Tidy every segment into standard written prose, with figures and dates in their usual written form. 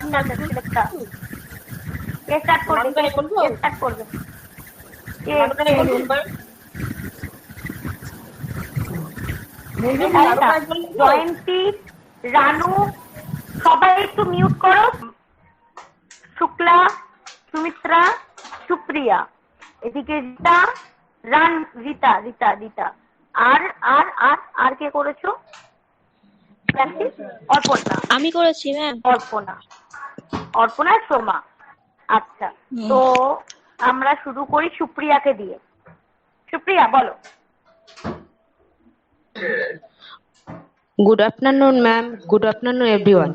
সিলেক্টটা কে start করবে? কে start করবে? জয়ন্তী, রানু, সবাই একটু মিউট করো। শুক্লা, সুমিত্রা, সুপ্রিয়া, এদিকে রিতা, রিতা রিতা রিতা, আর আর আর আর কে করেছো? অর্পণা। আমি করেছি ম্যাম। অর্পণা, সোমা। আচ্ছা, তো আমরা শুরু করি সুপ্রিয়াকে দিয়ে। সুপ্রিয়া বলো। Good afternoon, ma'am. Good afternoon, everyone.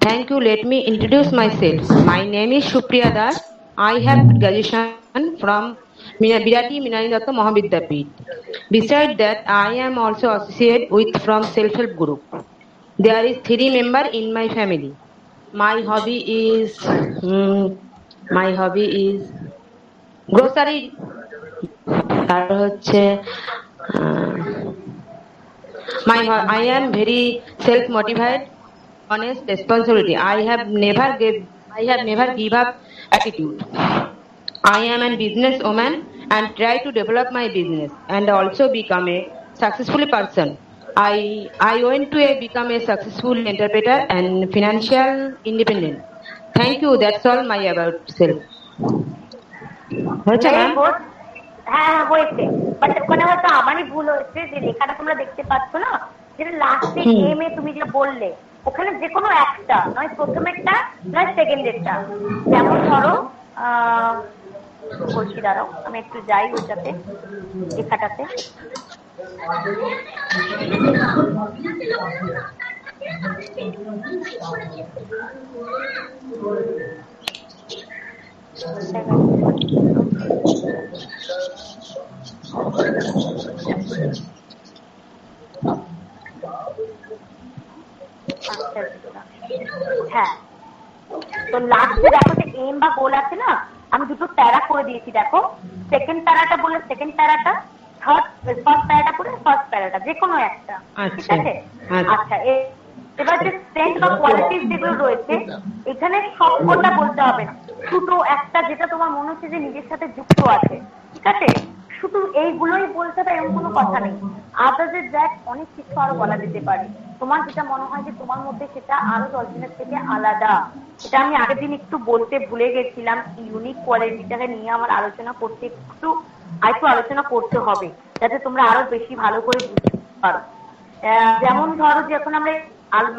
Thank you. Let me introduce myself. My name is Supriya Das. I have graduation from Birati Minanidatta Mahavidyapit. Besides that, I am also associated with from self-help group. There is 3 members in my family. My hobby is grocery. তারপর হচ্ছে I am very self-motivated, honest, responsibility. I have never give up attitude. I am a business woman and try to develop my business and also become a successful person. I want to become a successful entrepreneur and financial independent. Thank you. That's all my about self. হয়েছে ma'am? হ্যাঁ হয়েছে, but ওখানে হয়তো আমারই ভুল হয়েছে যে লেখাটা তোমরা দেখতে পাচ্ছ না, যেটা লাস্টে এম এ তুমি যে বললে ওখানে যে কোনো একটা, নয় প্রথমেরটা নয় সেকেন্ডেরটা। যেমন ধরো বলছি, দাঁড়াও আমি একটু যাই ওইটাতে, লেখাটাতে। হ্যাঁ, তো লাস্টে দেখো যে এম বা গোল আছে না, আমি দুটো প্যারা করে দিয়েছি। দেখো সেকেন্ড প্যারাটা বলে সেকেন্ড প্যারাটা, ফার্স্ট প্যারাটা বলে ফার্স্ট প্যারাটা, যে কোনো একটা, ঠিক আছে? আচ্ছা, এবার যে স্ট্রেংথ বা কোয়ালিটিস যেগুলো রয়েছে এখানে সবকটা বলতে হবে না, দুটো একটা যেটা তোমার মনে হচ্ছে যে নিজের সাথে যুক্ত আছে, ঠিক আছে? শুধু এইগুলোই বলতে হবে এমন কোনো কথা নেই। আদার্স দ্যাট অনেক কিছু আরো বলা যেতে পারে। তোমার যেটা মনে হয় যে তোমার মধ্যে সেটা আরো 10 জনের থেকে আলাদা, এটা আমি আগের দিন একটু বলতে ভুলে গেছিলাম। ইউনিক কোয়ালিটিটাকে নিয়ে আমার আলোচনা করতে একটু আলোচনা করতে হবে, যাতে তোমরা আরো বেশি ভালো করে বুঝতে পারো। যেমন ধরো যে এখন আমরা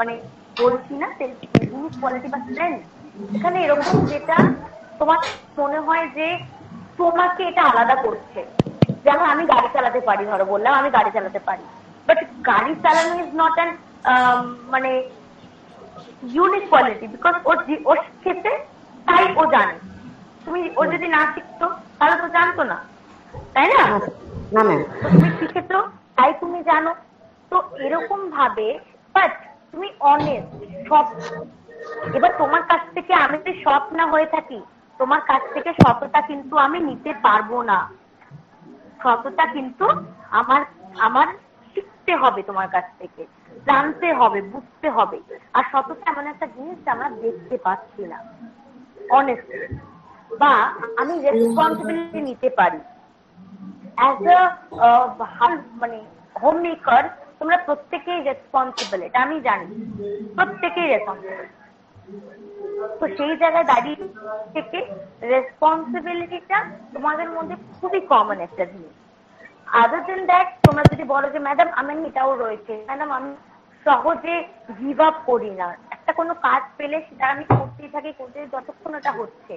মানে বলছি না ইউনিক কোয়ালিটি বা স্ট্রেংথ, এখানে এরকম যেটা তোমার মনে হয় যে তোমাকে এটা আলাদা করছে। যেমন আমি গাড়ি চালাতে পারি, ধরো বললাম আমি গাড়ি চালাতে পারি, বাট গাড়ি চালানো ইজ নট অ্যান মানে ইউনিক কোয়ালিটি, বিকজ ওর শিখেছে তাই ও জানে। তুমি ও যদি না শিখতো তাহলে তো জানতো না, তাই না? তুমি শিখেছো তাই তুমি জানো। তো এরকম ভাবে, বাট তুমি অনেস্ট সব। এবার তোমার কাছ থেকে আমি যদি সৎ না হয়ে থাকি, তোমার কাছ থেকে সততা কিন্তু আমি নিতে পারবো না। সততা কিন্তু আমার শিখতে হবে, তোমার কাছ থেকে জানতে হবে, বুঝতে হবে। আর সততা এমন একটা জিনিস আমরা দেখতে পাচ্ছি না, অনেস্টলি। বা আমি রেসপন্সিবিলিটি নিতে পারি অ্যাজ মানে হোম মেকার। তোমরা প্রত্যেকেই রেসপন্সিবল, এটা আমি জানি, প্রত্যেকেই রেসপন্সিবল। তো সেই জায়গায় দাঁড়িয়ে থেকে রেসপন্সিবিলিটিটা তোমাদের মধ্যে খুবই কমন একটা জিনিস। আদার দেন দ্যাট, তোমরা যদি বলো যে ম্যাডাম আমার এটাও রয়েছে, ম্যাডাম আমি সহজে গিভ আপ করি না, একটা কোনো কাজ পেলে সেটা আমি করতেই থাকি, করতে যতক্ষণ ওটা হচ্ছে।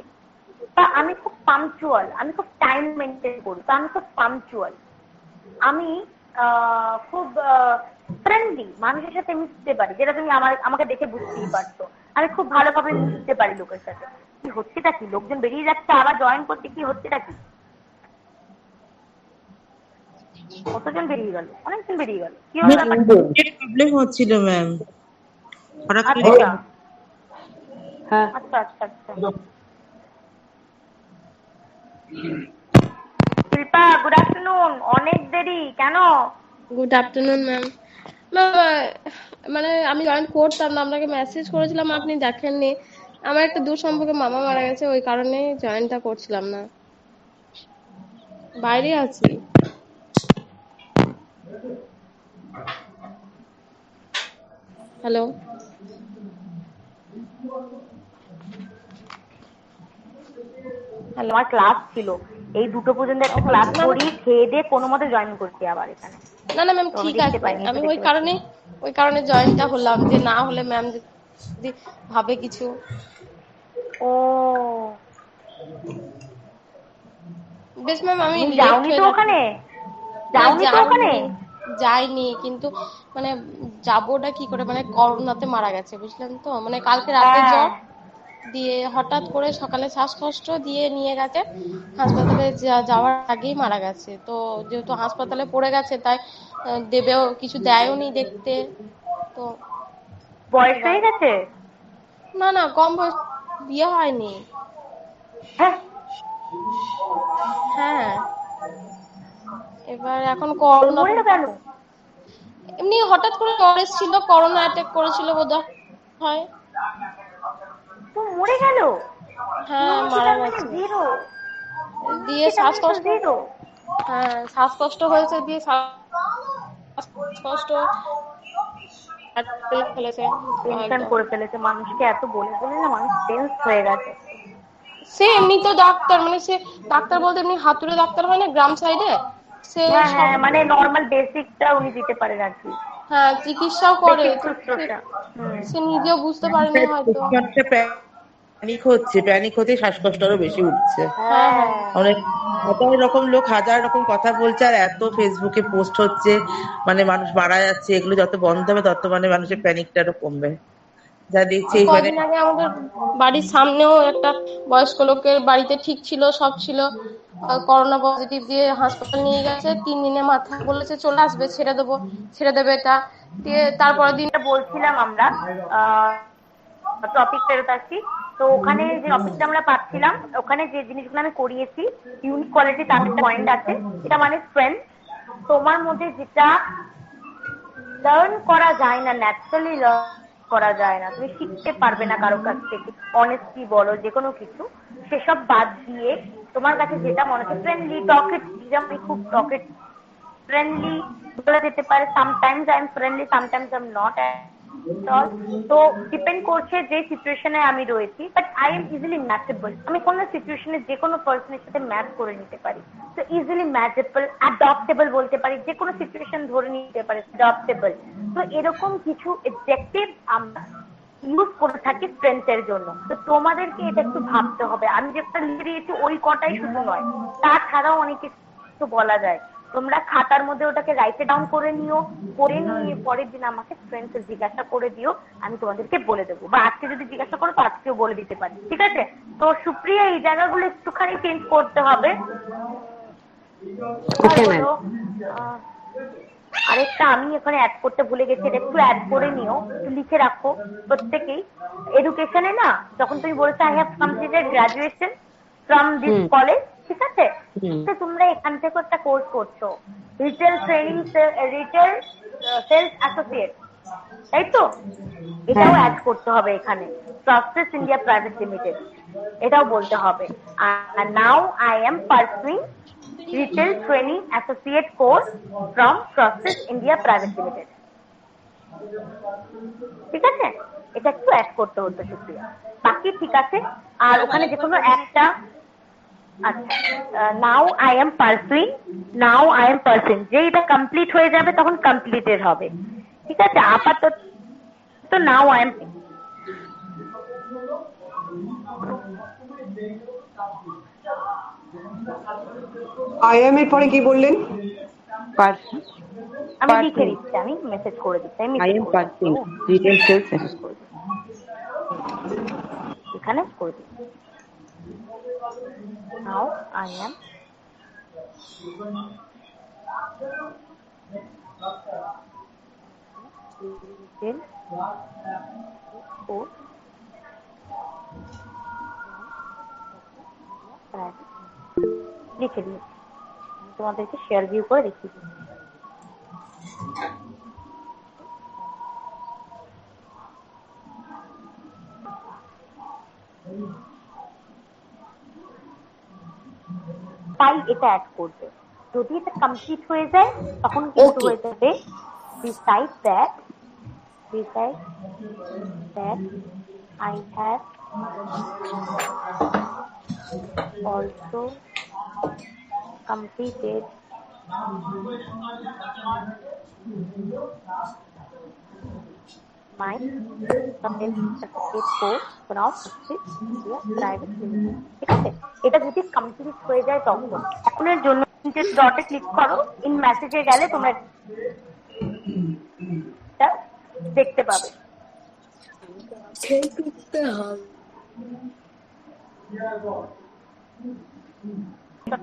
বা আমি খুব পাংচুয়াল, আমি খুব টাইম মেনটেন করি, তো আমি খুব পাংচুয়াল। আমি খুব ফ্রেন্ডলি, মানুষের সাথে মিশতে পারি, যেটা তুমি আমাকে দেখে বুঝতেই পারছো। আমি খুব ভালোভাবে মিশতে পারি লোকের সাথে। কি হচ্ছেটা কি? লোকজন বেরিয়ে যাচ্ছে আবার জয়েন করতে, কি হচ্ছেটা কি? কতজন বেরিয়ে গেল? অনেকজন বেরিয়ে গেল, কি হলো ব্যাপারটা? প্রবলেম হচ্ছিল ম্যাম। আচ্ছা আচ্ছা আচ্ছা আচ্ছা। Shilpa, good afternoon. অনেক দেরি কেন? Good afternoon ma'am. মানে আমি জয়েন করতাম না, আপনাকে মেসেজ করেছিলাম, আপনি দেখেননি। আমার একটা দূর সম্পর্কে মামা মারা গেছে, ওই কারণে জয়েনটা করছিলাম না। বাইরে আছি। হ্যালো। হ্যালো। আমার ক্লাস ছিল, এই 2টো পর্যন্ত একটা ক্লাস না করি, খেয়ে দিয়ে কোনো মতে জয়েন করছি আবার এখানে। না না ম্যাম, তো আমি ঠিক দেখতে আছে। পাইনি, আমি এসে দেখতে পাচ্ছি। ওই কারণে জয়েনটা হলাম, যে না হলে ম্যাম যদি ভাবে কিছু। ও বেশ ম্যাম, আমি তুমি লেট যাওনি হয়ে তো যাচ্ছে। ওখানে? না যাওনি তো ওখানে? যাইনি, কিন্তু মানে যাবোটা কি করে, মানে করোনাতে মারা গেছে, বুঝলেন তো, মানে কালকে রাতে হ্যাঁ। জ্বর দিয়ে হঠাৎ করে সকালে শ্বাসকষ্ট দিয়ে নিয়ে গেছে হাসপাতালে, যাওয়ার আগেই মারা গেছে। তো যেহেতু হাসপাতালে পড়ে গেছে, তাই দেবেও কিছু দেয়ও নি দেখতে। তো বয়স এবার হয়ে গেছে? না না, কম বয়স, বিয়ে হয়নি। হ্যাঁ। হ্যাঁ, এবার এখন করোনা, মরে গেল? এমনি হঠাৎ করে জ্বর এসেছিল, করোনা অ্যাটাক করেছিল বোধ হয়। তো মরে গেল? হ্যাঁ, ইমিউনিটি মারা তার মানে গেছে। জিরো। দিয়ে ইমিউনিটি তার মানে তো শ্বাসকষ্ট, জিরো। হ্যাঁ শ্বাসকষ্ট হয়েছে, দিয়ে শ্বাসকষ্ট ফেলেছে টেনশন একদম। করে ফেলেছে মানুষকে, এত বলে বলে না মানুষ টেন্স হয়ে গেছে। সে এমনি তো ডাক্তার, মানে সে ডাক্তার বলতে এমনি হাতুড়ে ডাক্তার হয় না গ্রাম সাইডে, সে হ্যাঁ সব, হ্যাঁ, মানে নর্মাল বেসিকটা উনি দিতে পারেন আর কি, হ্যাঁ চিকিৎসাও করে। বেসিক তো শুশ্রূষা। হুম। সে নিজেও বুঝতে পারেনি হয়তো। প্যানিক হতে শ্বাসকষ্ট আরো বেশি উঠছে। হ্যাঁ হ্যাঁ। হ্যাঁ। অনেক হাজার রকম লোক হাজার রকম কথা বলছে, আর এত ফেসবুকে পোস্ট হচ্ছে, মানে মানুষ মারা যাচ্ছে, এগুলো যত বন্ধ হবে তত মানে মানুষের প্যানিকটা আরো কমবে। যা দেখছি এইখানে। কদিন আগে আমাদের বাড়ির সামনেও একটা বয়স্ক লোকের বাড়িতে ঠিক ছিল, সব ছিল, করোনা পজিটিভ দিয়ে হাসপাতাল নিয়ে গেছে, 3 দিনে মাথা বলেছে চলে আসবে, ছেড়ে দেবে এটা, দিয়ে তারপরের দিন। এটা বলছিলাম আমরা, টপিক ফেরত আসছি। তো ওখানে যে টপিকটা আমরা পাচ্ছিলাম, ওখানে যে জিনিসগুলো আমি করিয়েছি, ইউনিক কোয়ালিটি তার একটা পয়েন্ট আছে, এটা মানে স্ট্রেংথ। তোমার মধ্যে যেটা লার্ন করা যায় না, ন্যাচারালি লার্ন করা যায় না, তুমি শিখতে পারবে না কারো কাছ থেকে, অনেস্টি বলো যে কোনো কিছু, সেসব বাদ দিয়ে তোমার কাছে যেটা মনে হচ্ছে ফ্রেন্ডলি টকেট, যেমন খুব টকেট ফ্রেন্ডলি বলা যেতে পারে, sometimes I am friendly, sometimes I am not all. তো ডিপেন্ড করছে যে সিচুয়েশনে আমি রয়েছি, বাট আই এম ইজিলি ম্যাচেবল, আমি কোনো সিচুয়েশনে যে কোনো পার্সনের সাথে ম্যাচ করে নিতে পারি। তো ইজিলি ম্যাচেবল, অ্যাডপ্টেবল বলতে পারি, যে কোনো সিচুয়েশন ধরে নিতে পারি, অ্যাডপ্টেবল। তো এরকম কিছু এডজেক্টিভ আমরা ইউজ করে থাকি স্ট্রেংথের জন্য। তো তোমাদেরকে এটা একটু ভাবতে হবে, আমি যেটা লিখে দিয়েছি ওই কটাই শুধু নয়, তাছাড়াও অনেক কিছু বলা যায়। তোমরা খাতার মধ্যে ওটাকে রাইটে ডাউন করে নিও, করে নিয়ে পরের দিন আমাকে স্ট্রেংথ জিজ্ঞাসা করে দিও, আমি তোমাদেরকে বলে দেবো, বা আজকে যদি জিজ্ঞাসা করো তো আজকেও বলে দিতে পারি, ঠিক আছে? তো সুপ্রিয়া, এই জায়গাগুলো একটুখানি চেঞ্জ করতে হবে। Okay ma'am. আরেকটা আমি এখানে অ্যাড করতে ভুলে গেছি, এটা একটু অ্যাড করে নিও, একটু লিখে রাখো প্রত্যেকেই। এডুকেশনে না, যখন তুমি বলছো I have completed graduation from this college, ঠিক আছে, তো তোমরা এখান থেকে একটা কোর্স করছো, retail training, retail sales associate, তাই তো? এটাও অ্যাড করতে হবে এখানে, প্রসেস ইন্ডিয়া প্রাইভেট লিমিটেড, এটাও বলতে হবে। আর now I am pursuing retail training associate course from process India private limited, ঠিক আছে? এটা একটু অ্যাড করতে হতো সুপ্রিয়া, বাকি ঠিক আছে। আর ওখানে যে কোনো একটা, আচ্ছা, নাও I am pursuing, now I am pursuing, যে এটা কমপ্লিট হয়ে যাবে তখন কমপ্লিটেড হবে, ঠিক আছে? আপাতত তো নাও আই এম, আইএম এর পরে কি বললেন? আমি লিখে দিচ্ছি, আমি মেসেজ করে দিচ্ছি, আমি I মেসেজ am করে দিচ্ছি, pursuing retail sales মেসেজ করে দিচ্ছি, এখানে করে দিচ্ছি। নাও আই এম লিখে দিয়েছি, তোমাদেরকে শেয়ার ভিউ করে দেখিয়ে দিচ্ছি। তাই এটা অ্যাড করবে। যদি এটা কমপ্লিট হয়ে যায় তখন কিন্তু হয়ে যাবে beside that I have also completed my certificate course from India Private Limited। ঠিক আছে, এটা যদি কমপ্লিট হয়ে যায় তখন এখনের জন্য ডটে ক্লিক করো, ইন মেসেজে গেলে তোমরা এটা দেখতে পাবে।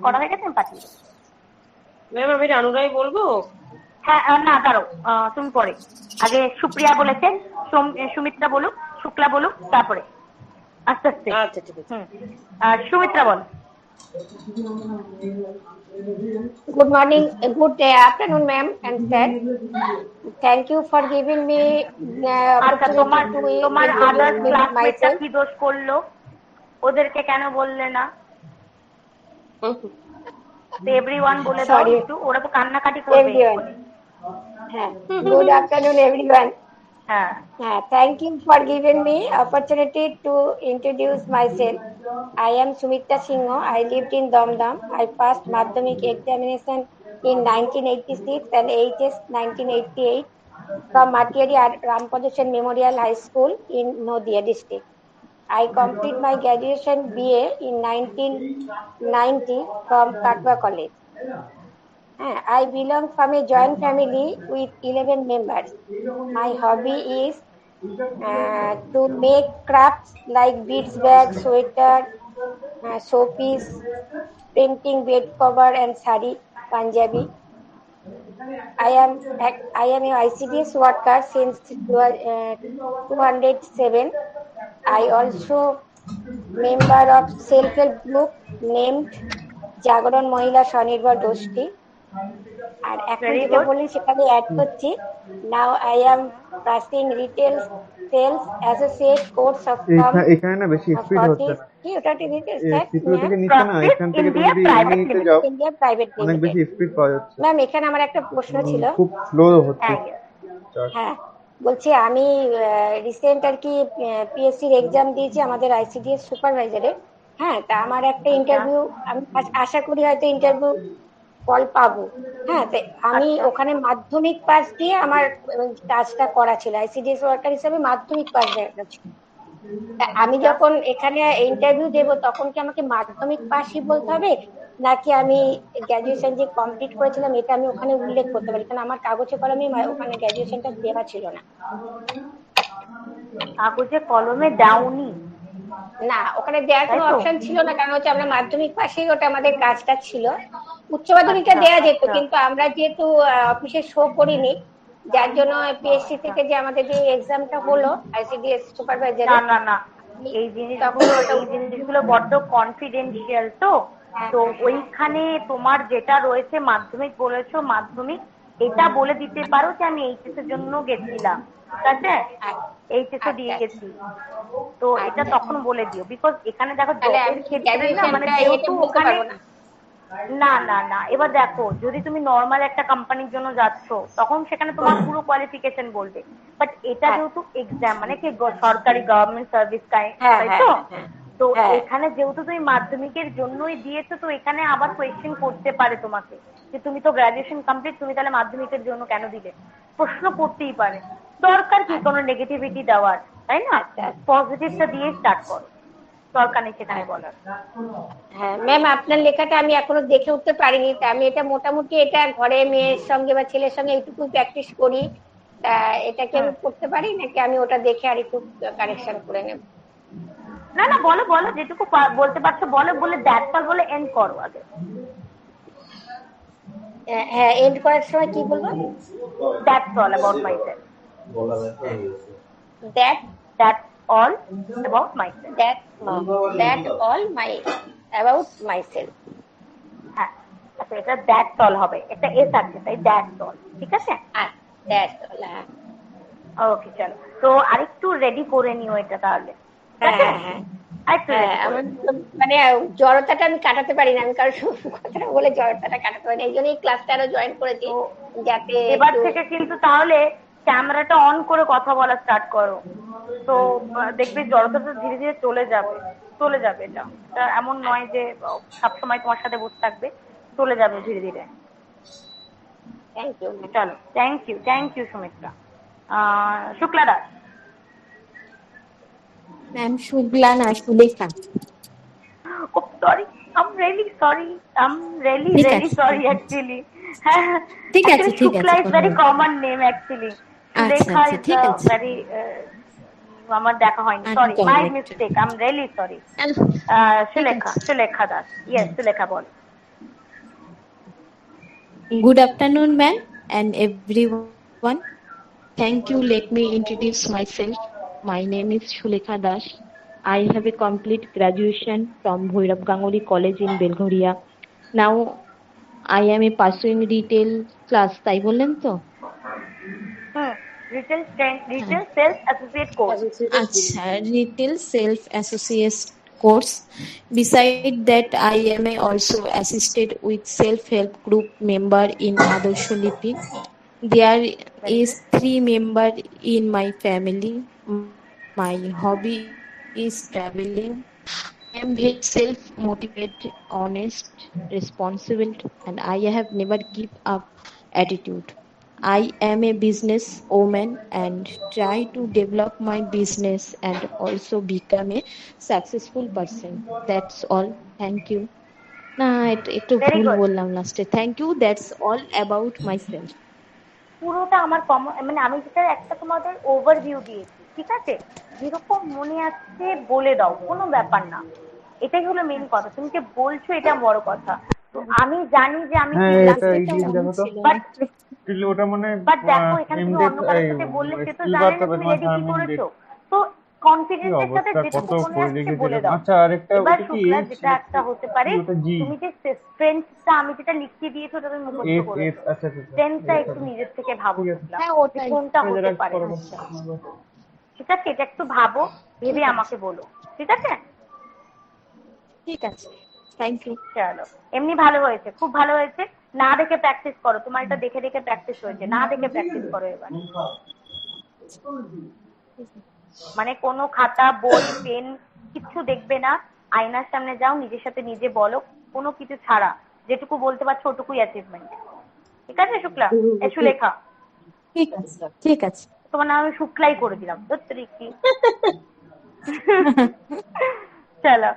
করা হয়ে গেছে, আমি পাঠিয়ে দেবো। ম্যাম আমি রানুরাই বলবো। হ্যাঁ না দাঁড়ো, তুমি পরে। আগে সুপ্রিয়া বলেছে, সুমিত্রা বলুক, শুক্লা বলুক, তারপরে আস্তে আস্তে। আচ্ছা ঠিক আছে। সুমিত্রা বল। Good morning, good afternoon, ma'am and sir. Thank you for giving me আচ্ছা, তোমার আদার্স opportunity to ক্লাসমেটটা myself. কি দোষ করলো? ওদেরকে কেন বললে না? এভরিওয়ান বলে দাও Sorry. একটু, ওরা তো কান্নাকাটি করবে। Everyone. Good afternoon, everyone. হ্যাঁ, Thank you for giving me opportunity to introduce myself. I am Sumita Singh. I lived in Damdam. I passed Madhyamik examination in 1986 and HS 1988 from Matiari Rampada Sen Memorial High School in Nadia district. I complete my graduation BA in 1990 from Katwa College. I belong from a joint family with 11 members. My hobby is to make crafts like beads bag, sweater, showpiece, painting bed cover and sari, Punjabi. I am a ICDS worker since 2007. I also member of self-help group named Jagaran Mohila Swanirbar Goshti. আর এখন যেটা বললেন সেখানে add করছি, now I am passing retail sales associate course of এখানে না বেশি speed হচ্ছে না কি ওটা রিটেল সিপিইউ থেকে নিচে না, এখান থেকে তুমি যদি এমনিতে যাও ইন্ডিয়া প্রাইভেট অনেক বেশি স্পিড পাওয়া যাচ্ছে। ম্যাম এখানে আমার একটা প্রশ্ন ছিল, খুব স্লো হচ্ছে। হ্যাঁ বলছি আমি রিসেন্ট আর কি পিএসসির এক্সাম দিয়েছি আমাদের আইসিডিএস সুপারভাইজারে। হ্যাঁ, তা আমার একটা ইন্টারভিউ, আমি আশা করি হয়তো ইন্টারভিউ কল পাবো। হ্যাঁ, আমি ওখানে মাধ্যমিক পাস দিয়ে আমার কাজটা করা ছিল, আইসিডিএস ওয়ার্কার হিসেবে মাধ্যমিক পাস দেওয়া ছিল। আমি যখন এখানে ইন্টারভিউ দেব তখন কি আমাকে মাধ্যমিক পাসই বলতে হবে, নাকি আমি গ্র্যাজুয়েশন যে কমপ্লিট করেছিলাম এটা আমি ওখানে উল্লেখ করতে পারি? কারণ আমার কাগজে কলমে ওখানে গ্র্যাজুয়েশনটা দেওয়া ছিল না। কাগজে কলমে দাওনি? না, ওখানে দেওয়ার কোনো অপশন ছিল না, কারণ হচ্ছে আমরা মাধ্যমিক পাশেই ওটা আমাদের কাজটা ছিল। উচ্চ মাধ্যমিকটা দেওয়া যেত, কিন্তু আমরা যেহেতু অফিসে শো করিনি, যার জন্য পিএসসি থেকে যে আমাদের যে এক্সামটা হলো আইসিডিএস সুপারভাইজার, না এই জিনিসগুলো বড্ড কনফিডেন্সিয়াল, তো ওইখানে তোমার যেটা রয়েছে মাধ্যমিক বলেছো, মাধ্যমিক এটা বলে দিতে পারো যে আমি এইচএস এর জন্য গেছিলাম, ঠিক আছে, এইচএস দিয়ে গেছি, তো এটা তখন বলে দিও। বিকজ এখানে দেখো জবের ক্ষেত্রে না, মানে যেহেতু ওখানে না এবার দেখো, যদি তুমি নর্মাল একটা কোম্পানির জন্য যাচ্ছ তখন সেখানে তোমার পুরো কোয়ালিফিকেশন বলবে, বাট এটা যেহেতু এক্সাম মানে কি সরকারি গভর্নমেন্ট সার্ভিস, তাই তো? তো এখানে যেহেতু তুমি মাধ্যমিকের জন্যই দিয়েছো, তো এখানে আবার কোয়েশ্চেন করতে পারে তোমাকে যে তুমি তো গ্রাজুয়েশন কমপ্লিট, তুমি তাহলে মাধ্যমিকের জন্য কেন দিলে, প্রশ্ন করতেই পারে। দরকার কি কোনো নেগেটিভিটি দেওয়ার, তাই না? পজিটিভটা দিয়ে স্টার্ট করো, দরকার নেই সেখানে বলার। হ্যাঁ ম্যাম, আপনার লেখাটা আমি এখনো দেখে উঠতে পারিনি, তা আমি এটা মোটামুটি এটা ঘরে মেয়ের সঙ্গে বা ছেলের সঙ্গে একটু প্র্যাকটিস করি, এটা কি আমি করতে পারি, নাকি আমি ওটা দেখে আর একটু কারেকশন করে নেব? না বলো যেটুকু বলতে পারছো বলো, বলে দ্যাটস অল বলে এন্ড করো আগে। হ্যাঁ, এন্ড করার সময় কি বলবো? That's all about myself. That's all about myself. That's all about myself. হ্যাঁ, আচ্ছা এটা দ্যাটস অল হবে, একটা এস আছে তাই দ্যাটস অল, ঠিক আছে? That's all. ওকে চলো, তো আরেকটু রেডি করে নিও এটা তাহলে। হ্যাঁ আরেকটু হ্যাঁ, রেডি করে আমার তো মানে জড়তাটা আমি কাটাতে পারি না, আমি কারোর সঙ্গে কথাটা বলে জড়তাটা কাটাতে পারি না, এই জন্যই ক্লাসটা আরো জয়েন করেছি, তো যাতে এবার একটু থেকে কিন্তু তাহলে ক্যামেরাটা অন করে কথা বলা স্টার্ট করো। তো দেখবে জড়তাটা ধীরে ধীরে চলে যাবে। চলে যাবে এটা। এটা এমন নয় যে সবসময় তোমার সাথে বসে থাকবে। চলে যাবে ধীরে ধীরে। Thank you. চলো, thank you Sumitra. Shukla Das. Ma'am Shukla না, Sulekha. Oh, sorry. I'm really sorry. I'm really, ঠিক really আছে, sorry ঠিক আছে, actually. হ্যাঁ, ঠিক আছে, actually ঠিক Shukla আছে, is কোনো very ব্যাপার common name actually. আচ্ছা Sulekha আচ্ছা, is ঠিক আছে, very আমার দেখা হয়নি। Sorry, my আনকমন একটা। mistake. I'm really sorry. ঠিক আছে। Sulekha Das. Yes, Sulekha ball. Good afternoon, ma'am, and everyone. Thank you. Let me introduce myself. My name is Shulekha Das. I have a complete graduation from Bhoirav Ganguly College in Belghoria. Now I am a pursuing retail class. তাই বললেন তো? Retail হ্যাঁ। sales associate course. আচ্ছা, retail self associate course. Beside that, I am also assisted with self-help group member in Adorsho Lipi. There Very is good. 3 member in my family. My hobby is traveling. I am very self-motivated, honest, responsible, and I have never give up attitude. I am a business woman and try to develop my business and also become a successful person. That's all. Thank you. না, একটু Very ভুল good. বললাম লাস্টে। Thank you, that's all about myself. পুরোটা আমার মানে আমি যেটা একটা তোমাদের ওভারভিউ দিয়েছি, ঠিক আছে? যেরকম মনে আসছে বলে দাও, কোনো ব্যাপার না। এটাই হলো মেন কথা। তুমি যে বলছো এটা বড় কথা। তো আমি জানি যে আমি হ্যাঁ, কি এটা বলছি, এগিয়ে দেখো তো। বাট ওটা মানে দেখো এখানে তুমি এমডেথ অন্য কারোর সাথে বললে সে তো স্কিল জানে বাড়তে না হবে তুমি তোমার রেডি কি টার্ম করেছো। এমডেথ। তো কি কনফিডেন্সের সাথে অবস্থা, যেটুকু কত মনে করে আসছে বলে রেখেছিলাম। দাও। আচ্ছা, আরেকটা এবার ওটা কি শুক্লা এইচ যেটা একটা হতে পারে, ওটা জি তুমি যে স্ট্রেংথটা আমি যেটা লিখিয়ে দিয়েছো ওটা তুমি মুখস্থ এস এস করেছো। আচ্ছা আচ্ছা আচ্ছা, স্ট্রেংথটা ঠিক একটু আছে নিজের থেকে ভাবো ঠিক আছে। শুক্লা, হ্যাঁ, যে ওটাই। কোনটা হতে যারা পারে। পরে আচ্ছা, ঠিক আছে, এটা একটু ভাবো, ভেবে ঠিক আছে, আমাকে বলো। ঠিক আছে? ঠিক আছে। Thank you. চলো, এমনি ভালো হয়েছে, খুব ভালো হয়েছে। না দেখে প্র্যাকটিস করো, তোমার এটা দেখে দেখে প্র্যাকটিস হয়েছে, না দেখে প্র্যাকটিস করো এবার। মানে কোনো খাতা বই পেন কিচ্ছু দেখবে না, আয়নার সামনে যাও, নিজের সাথে নিজে বলো, কোনো কিছু ছাড়া যেটুকু বলতে পারছো ওটুকুই অ্যাচিভমেন্ট। ঠিক আছে শুক্লা? সুলেখা, ঠিক আছে, ঠিক আছে। তোমার নাম আমি শুক্লাই করে দিলাম, ধত্রি কি। চলো,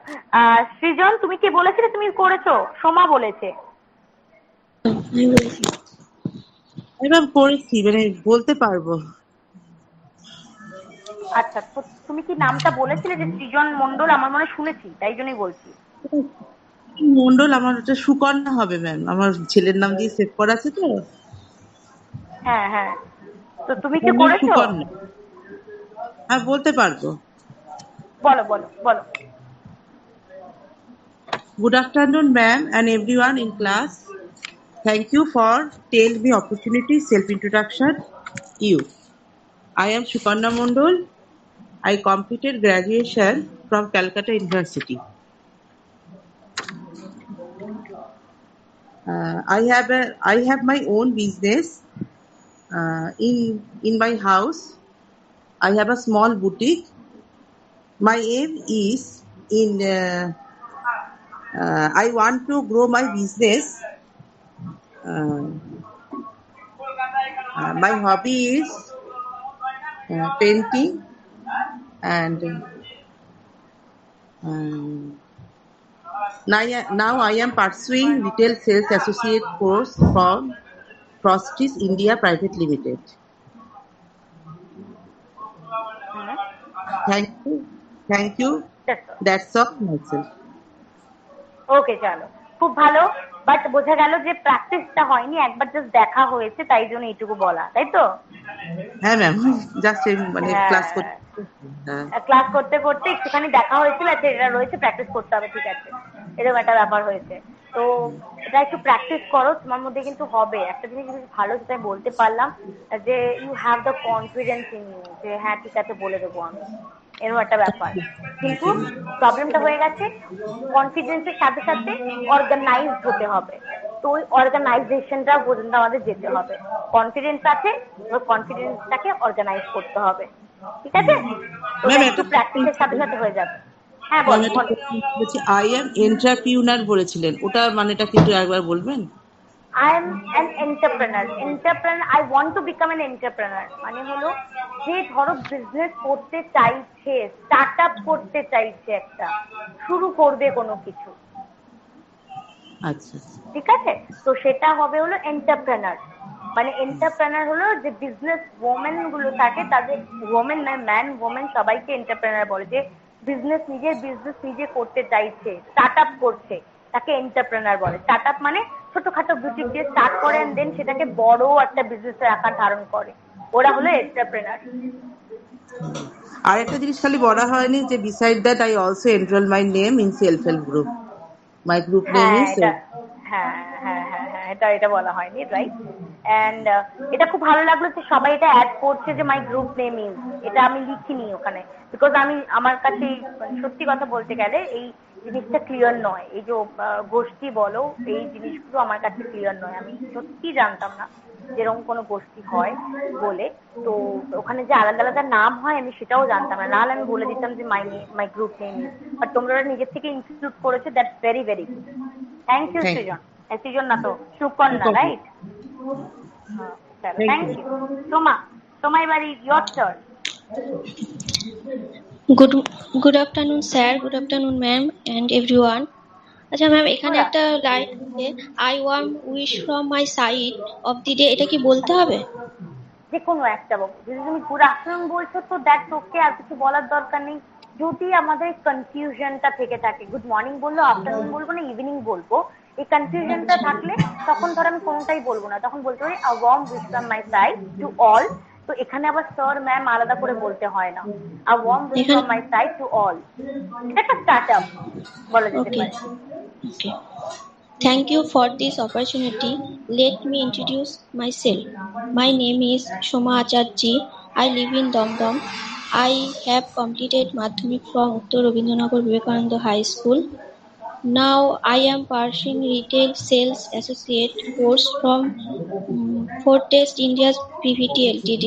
সৃজন তুমি কি বলেছিলে তুমি করেছো? সোমা বলেছে। এবার করেছি, মানে বলতে পারবো। আচ্ছা, তো তুমি কি নামটা বলেছিলে যে সৃজন মন্ডল? আমার মনে হয় শুনেছি, তাই জন্যই বলছি। মন্ডল আমার ওটা সুকন্যা হবে ম্যাম, আমার ছেলের নাম দিয়ে সেভ করা আছে তো। হ্যাঁ হ্যাঁ, তো তুমি কি আমার নাম করেছো? সুকন্যা। হ্যাঁ, বলতে পারবো। বলো বলো বলো। Good afternoon, ma'am, and everyone in class. Thank you for tell me opportunity self-introduction. You. I am Shukanna Mondol. I completed graduation from Calcutta University. I have my own business. In my house, I have a small boutique. My aim is I want to grow my business. My hobby is painting, and now I am pursuing retail sales associate course from Frosties India Private Limited. Thank you. That's all myself. ওকে, চলো, খুব ভালো। But বোঝা গেল যে প্র্যাকটিসটা হয়নি, একবার just দেখা হয়েছে, তাই জন্য এইটুকু বলা, তাই তো? হ্যাঁ ম্যাম, জাস্ট মানে ক্লাস করতে। ক্লাস করতে করতে একটুখানি দেখা হয়েছিল, আচ্ছা এটা রয়েছে, প্র্যাকটিস করতে হবে, ঠিক আছে, এরকম একটা ব্যাপার হয়েছে। তো এটা একটু প্র্যাকটিস করো, তোমার মধ্যে কিন্তু হবে। একটা জিনিস বেশ ভালো যেটা বলতে পারলাম, যে you have the confidence in you, যে হ্যাঁ ঠিক আছে বলে দেবো আমি। এরকম একটা ব্যাপার। কিন্তু প্রবলেমটা হয়ে গেছে কনফিডেন্সের সাথে সাথে অর্গানাইজড হতে হবে। তো ওই অর্গানাইজেশনটা পর্যন্ত আমাদের যেতে হবে। কনফিডেন্স আছে, এবার কনফিডেন্সটাকে অর্গানাইজ করতে হবে। ঠিক আছে? তো ম্যাম একটু প্র্যাকটিসের সাথে সাথে হয়ে যাবে। হ্যাঁ ম্যাম বলো একটা বলো। বলছি আই এম এন্টারপ্রিউনার বলেছিলেন, ওটা মানেটা কিন্তু একবার বলবেন? I am an entrepreneur. Entrepreneur. I want to become an entrepreneur. মানে হলো যে ধরো বিজনেস করতে চাইছে, স্টার্ট আপ করতে চাইছে, একটা শুরু করবে কোনো কিছু। আচ্ছা ঠিক আছে? তো সেটা হবে হলো এন্টারপ্রেনার। মানে এন্টারপ্রেনার হলো যে বিজনেস ওমেন গুলো থাকে, তাদের ওমেন নয়, ম্যান ওমেন সবাইকে এন্টারপ্রেনার বলে। যে বিজনেস নিজে করতে চাইছে, স্টার্ট আপ করছে, তাকে এন্টারপ্রেনার বলে। স্টার্ট আপ মানে ছোটখাটো বুটিক দিয়ে স্টার্ট করে দেন সেটাকে বড় একটা বিজনেসের আকার ধারণ করে, ওরা হলো এন্টারপ্রেনার। আর একটা জিনিস খালি বলা হয়নি যে beside that I also enroll my name in self help group. My group name is এটা বলা হয়নি, রাইট? এন্ড এটা খুব ভালো লাগলো যে সবাই এটা অ্যাড করছে যে মাই গ্রুপ নেম ইজ, এটা আমি লিখিনি ওখানে, বিকজ আমার কাছে সত্যি কথা বলতে গেলে এই জিনিসটা ক্লিয়ার নয়। এই যে গোষ্ঠী বলো, এই জিনিসগুলো আমার কাছে ক্লিয়ার নয়। আমি সত্যি জানতাম না যেরকম কোনো গোষ্ঠী হয় বলে। তো ওখানে যে আলাদা আলাদা নাম হয় আমি সেটাও জানতাম না, নাহলে আমি বলে দিতাম যে my group name is. But তোমরা নিজের থেকে ইনক্লুড করেছো, that's very very good. Thank you Srijan. Srijan না তো সুকন্যা, রাইট? চলো, থ্যাংক ইউ। সোমা এবার your turn. Good afternoon, sir. Good afternoon, ma'am, and everyone. আচ্ছা ম্যাম, এখানে একটা লাইন আছে, I warm wish from my side of the day, এটা কি বলতে হবে? যে কোনো একটা বলো। যদি তুমি গুড আফটারনুন বলছো তো দ্যাটস ওকে, আর কিছু বলার দরকার নেই। যদি আমাদের কনফিউশনটা থেকে থাকে, গুড মর্নিং বললো, আফটারনুন বলবো না ইভিনিং বলবো, এই কনফিউশনটা থাকলে তখন ধর আমি কোনোটাই বলবো না, তখন বলতে পারি a warm wish from my side to all. তো এখানে আবার স্যার ম্যাম আলাদা করে বলতে হয় না, a warm wish from my side to all. এটা একটা স্টার্ট আপ বলা যেতে পারে। Okay. Thank you for this opportunity. Let me introduce myself. My name is Shoma Acharji. I live in Domdom. I have completed Madhyamik from Uttar Rabindranagar Vivekananda High School. Now I am pursuing Retail Sales Associate course from Fortest India's PVT Ltd.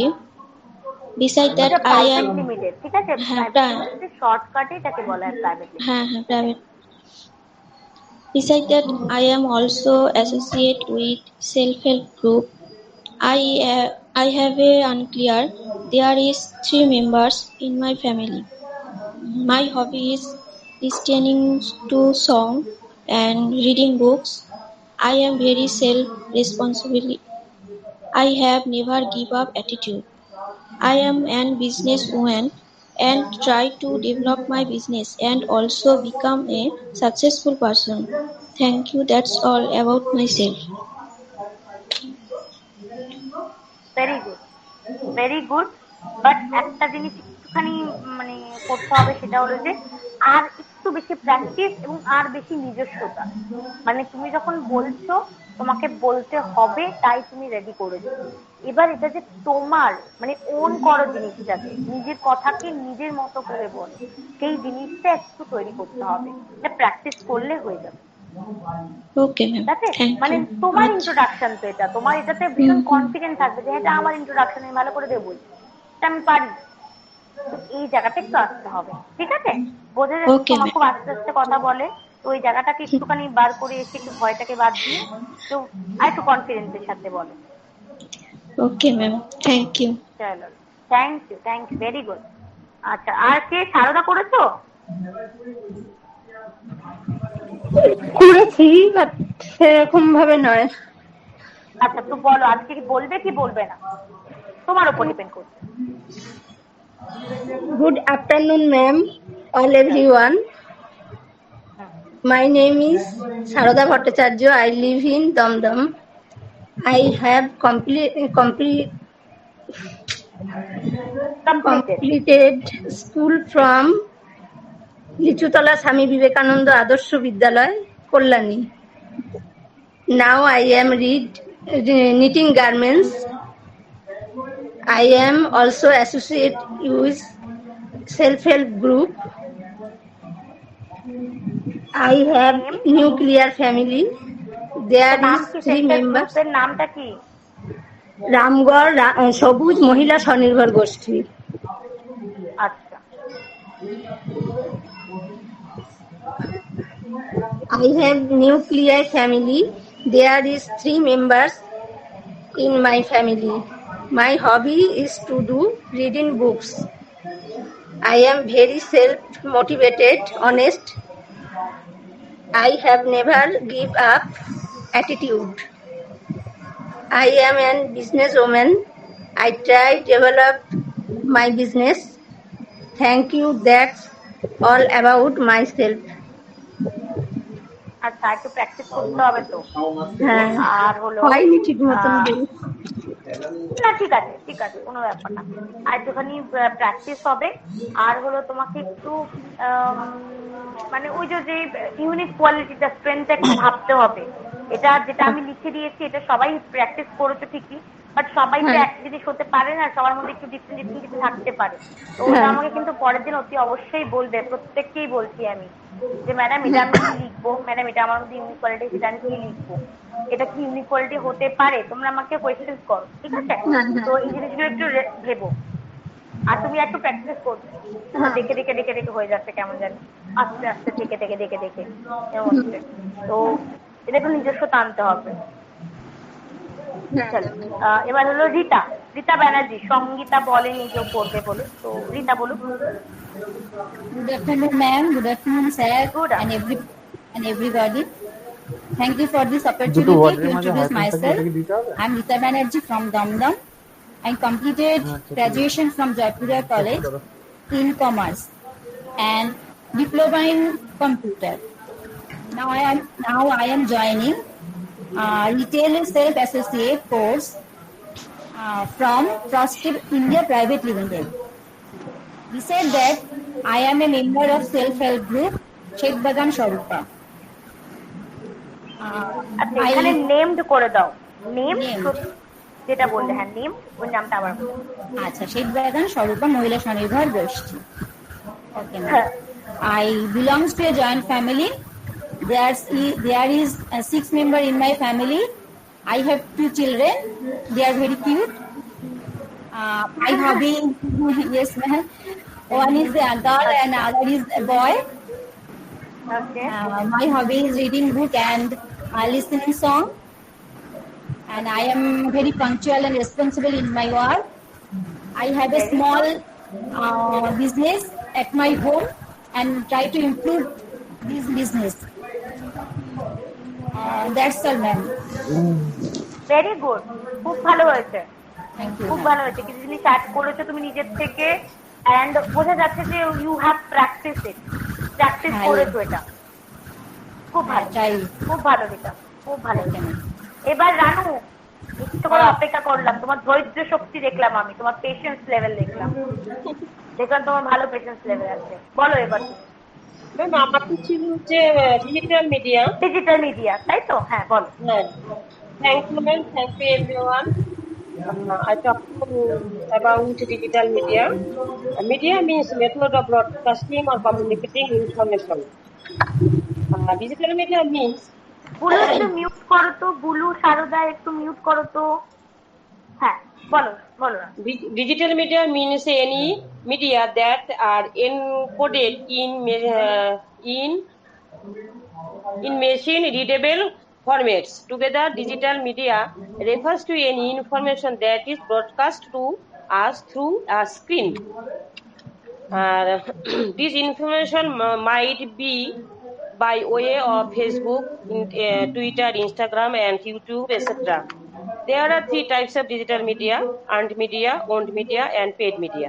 Beside that I am limited. ঠিক আছে, private শর্টকাটে এটাকে বলা হয় private. হ্যাঁ private. Besides that, I am also associate with self-help group. I have a unclear. There is 3 members in my family. My hobby is listening to song and reading books. I am very self-responsible. I have never give up attitude. I am an businesswoman and try to develop my business and also become a successful person. Thank you. That's all about myself. Very good, very good. But একটা জিনিস একটুখানি মানে করতে হবে, সেটা হলো যে আর একটু বেশি প্র্যাকটিস এবং আর বেশি নিজস্বতা। মানে তুমি যখন বলছো তোমাকে বলতে হবে, তাই তুমি রেডি করেছো। এবার এটা যে তোমার মানে ওন করো জিনিসটাকে, নিজের কথাকে নিজের মতো করে বলো, সেই জিনিসটা একটু তৈরি করতে হবে। এটা প্র্যাকটিস করলে হয়ে যাবে। ওকে ম্যাম, মানে তোমার ইন্ট্রোডাকশন তো এটা, তোমার এটাতে ভীষণ কনফিডেন্ট থাকবে যে এটা আমার ইন্ট্রোডাকশন, আমি ভালো করে দেবো, এটা আমি পারি। তো এই জায়গাটা একটু আসতে হবে, ঠিক আছে? বোঝা যাচ্ছে তোমার খুব আস্তে আস্তে কথা বলে, তো ওই জায়গাটাকে একটুখানি বার করে এসে একটু ভয়টাকে বাদ দিয়ে তো আর একটু কনফিডেন্সের সাথে বলো। Okay ma'am, thank you. চলো, থ্যাংক ইউ, ভেরি গুড। আচ্ছা, আর কে? সারদা করেছো? করেছি, বাট সেরকম ভাবে নয়। আচ্ছা, তো বলো আজকে কি বলবে কি বলবে না, তোমার উপর ডিপেন্ড করছে। Good afternoon, ma'am, all everyone. My name is Saroda Bhattacharya. I live in Domdom. I have completed school from Lichutala Swami Vivekananda Adarsh Vidyalaya, Kollani. Now I am knitting garments. I am also associate with self-help group. I have nuclear family. There নাম is কি 3 self help members. গ্রুপের নামটা কি? রামগড় সবুজ মহিলা স্বনির্ভর গোষ্ঠী। আচ্ছা, I have nuclear family. There is 3 members in my family. My hobby is to do reading books. I am very self-motivated, honest. I have never give up attitude. I am a businesswoman. I try develop my business. Thank you. That's all about myself. আচ্ছা, একটু practice করতে হবে তো। হ্যাঁ, আর হলো হয়নি ঠিক মতন না, ঠিক আছে ঠিক আছে, কোনো ব্যাপার না। আর একটুখানি প্র্যাকটিস হবে। আর হলো তোমাকে একটু মানে ওই যে ইউনিক কোয়ালিটিটা, স্ট্রেংথটা একটু ভাবতে হবে। এটা যেটা আমি লিখে দিয়েছি এটা সবাই প্র্যাকটিস করেছো ঠিকই, বাট সবাই তো এক জিনিস হতে পারে না, সবার মধ্যে একটু ডিফারেন্ট ডিফারেন্ট কিছু থাকতে পারে। তো ওটা আমাকে কিন্তু পরের দিন অতি অবশ্যই বলবে, প্রত্যেককেই বলছি আমি যে ম্যাডাম এটা আমি কি লিখবো, ম্যাডাম এটা আমার মধ্যে ইউনিক কোয়ালিটি, সেটা আমি কি লিখবো, এটা কি ইউনিক কোয়ালিটি হতে পারে, তোমরা আমাকে কোয়েশ্চেন করো, ঠিক আছে? তো এই জিনিসগুলো একটু ভেবো। আর তুমি একটু প্র্যাকটিস করবে, দেখে দেখে দেখে দেখে হয়ে যাচ্ছে কেমন জানি, আস্তে আস্তে থেকে থেকে দেখে দেখে এমন হচ্ছে। তো এটা একটু নিজস্বতা আনতে হবে। চলো, এবার হলো রীতা ব্যানার্জি। সঙ্গীতা বলেনি যে পড়বে বলে, তো রীতা বলুন। Good afternoon, ma'am. Good afternoon, sir, Good and everybody. Thank you for this opportunity to introduce myself. I'm Rita Banerjee from Damdam. I completed graduation from Jaipura College in Commerce and diploma in computer. Now I am joining retail self associate course from Frosted India Private Limited. He said that I am a member of self-help group Sheikh Bagan Sharupa. আচ্ছা, এখানে named করে দাও। Name যেটা বললে, হ্যাঁ name, ওই নামটা আবার বলো। আচ্ছা, শেখ বাগান স্বরূপা মহিলা স্বনির্ভর গোষ্ঠী। Okay ma'am. I belongs to a joint family. There is 6 member in my family. I have 2 children. They are very cute. My hobby, yes ma'am. One is a girl and other is a boy. Okay. My hobby is reading book and listening song. And I am very punctual and responsible in my work. I have a small business at my home and try to improve this business. That's all, ma'am. Very good, খুব ভালো হয়েছে, Thank you. খুব ভালো হয়েছে। কিছু জিনিস add করেছো তুমি নিজের থেকে, অ্যান্ড বোঝা যাচ্ছে যে ইউ হ্যাভ প্র্যাকটিস করেছো। এটা খুব ভালো, খুব ভালো রীতা, খুব ভালো। এবার রানু, একটু করে অপেক্ষা করলাম, তোমার ধৈর্য শক্তি দেখলাম, আমি তোমার পেশেন্স লেভেল দেখলাম তোমার ভালো পেশেন্স লেভেল আছে। বলো এবার। ম্যাম আমার তো ছিল হচ্ছে ডিজিটাল মিডিয়া, তাই তো? হ্যাঁ বলো। হ্যাঁ, thank you ma'am, thank you everyone. I talk about digital media. Media means method of broadcasting or communicating information. Digital media means Bulu একটু মিউট করো তো, বুলু সারদা একটু মিউট করো তো। হ্যাঁ বলো বলো। Digital media means any media that are encoded in machine readable formats. Together, digital media refers to any information that is broadcast to us through a screen. This information might be by way of Facebook, Twitter, Instagram, and YouTube, etc. There are 3 types of digital media: earned media, owned media, and paid media.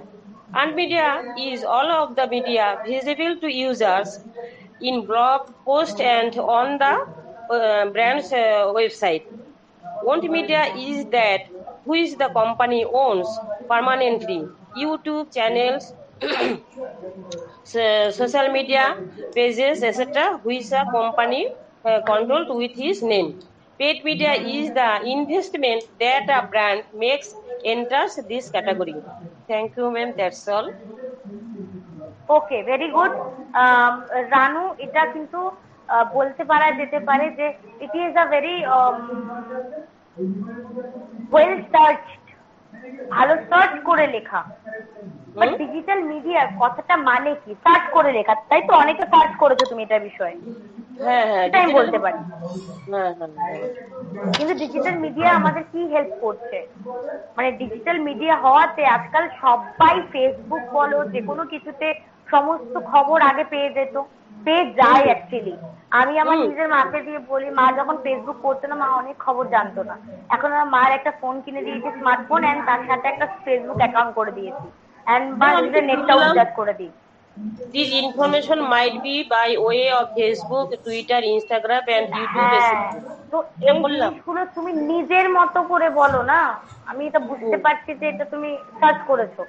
Earned media is all of the media visible to users in blog post and on the brand's website. Owned media is that which the company owns permanently: YouTube channels, social media pages, etc., which a company controlled with his name. Paid media is the investment that a brand makes enters this category. Thank you, ma'am. That's all. Okay, very good. Ranu, এটা কিন্তু বলতে পারা যেতে পারে যে it is a very well searched, ভালো search করে লেখা। বাট ডিজিটাল মিডিয়ার কথাটা মানে কি? সার্চ করে লেখা, তাই তো? অনেকে সার্চ করেছো তুমি এটার বিষয়ে। হ্যাঁ হ্যাঁ, এটা আমি বলতে পারি। হ্যাঁ হ্যাঁ হ্যাঁ। কিন্তু ডিজিটাল মিডিয়া আমাদের কি হেল্প করছে, মানে ডিজিটাল মিডিয়া হওয়াতে আজকাল সবাই ফেসবুক বলো যে কোনো কিছুতে সমস্ত খবর আগে পেয়ে যায় অ্যাকচুয়ালি। আমি আমার নিজের মাকে দিয়ে বলি, মা যখন ফেসবুক করতো না, মা অনেক খবর জানতো না। এখন আমার মার একটা ফোন কিনে দিয়েছি, স্মার্টফোন, এন্ড তার সাথে একটা ফেসবুক অ্যাকাউন্ট করে দিয়েছি, এন্ড বা নিজের নেটটাও রিচার্জ করে দিই। This information might be by way of Facebook, Twitter, Instagram and YouTube, etc. তো এই জিনিসগুলো তুমি নিজের মতো করে বলো না। আমি এটা বুঝতে পারছি যে এটা তুমি সার্চ করেছো,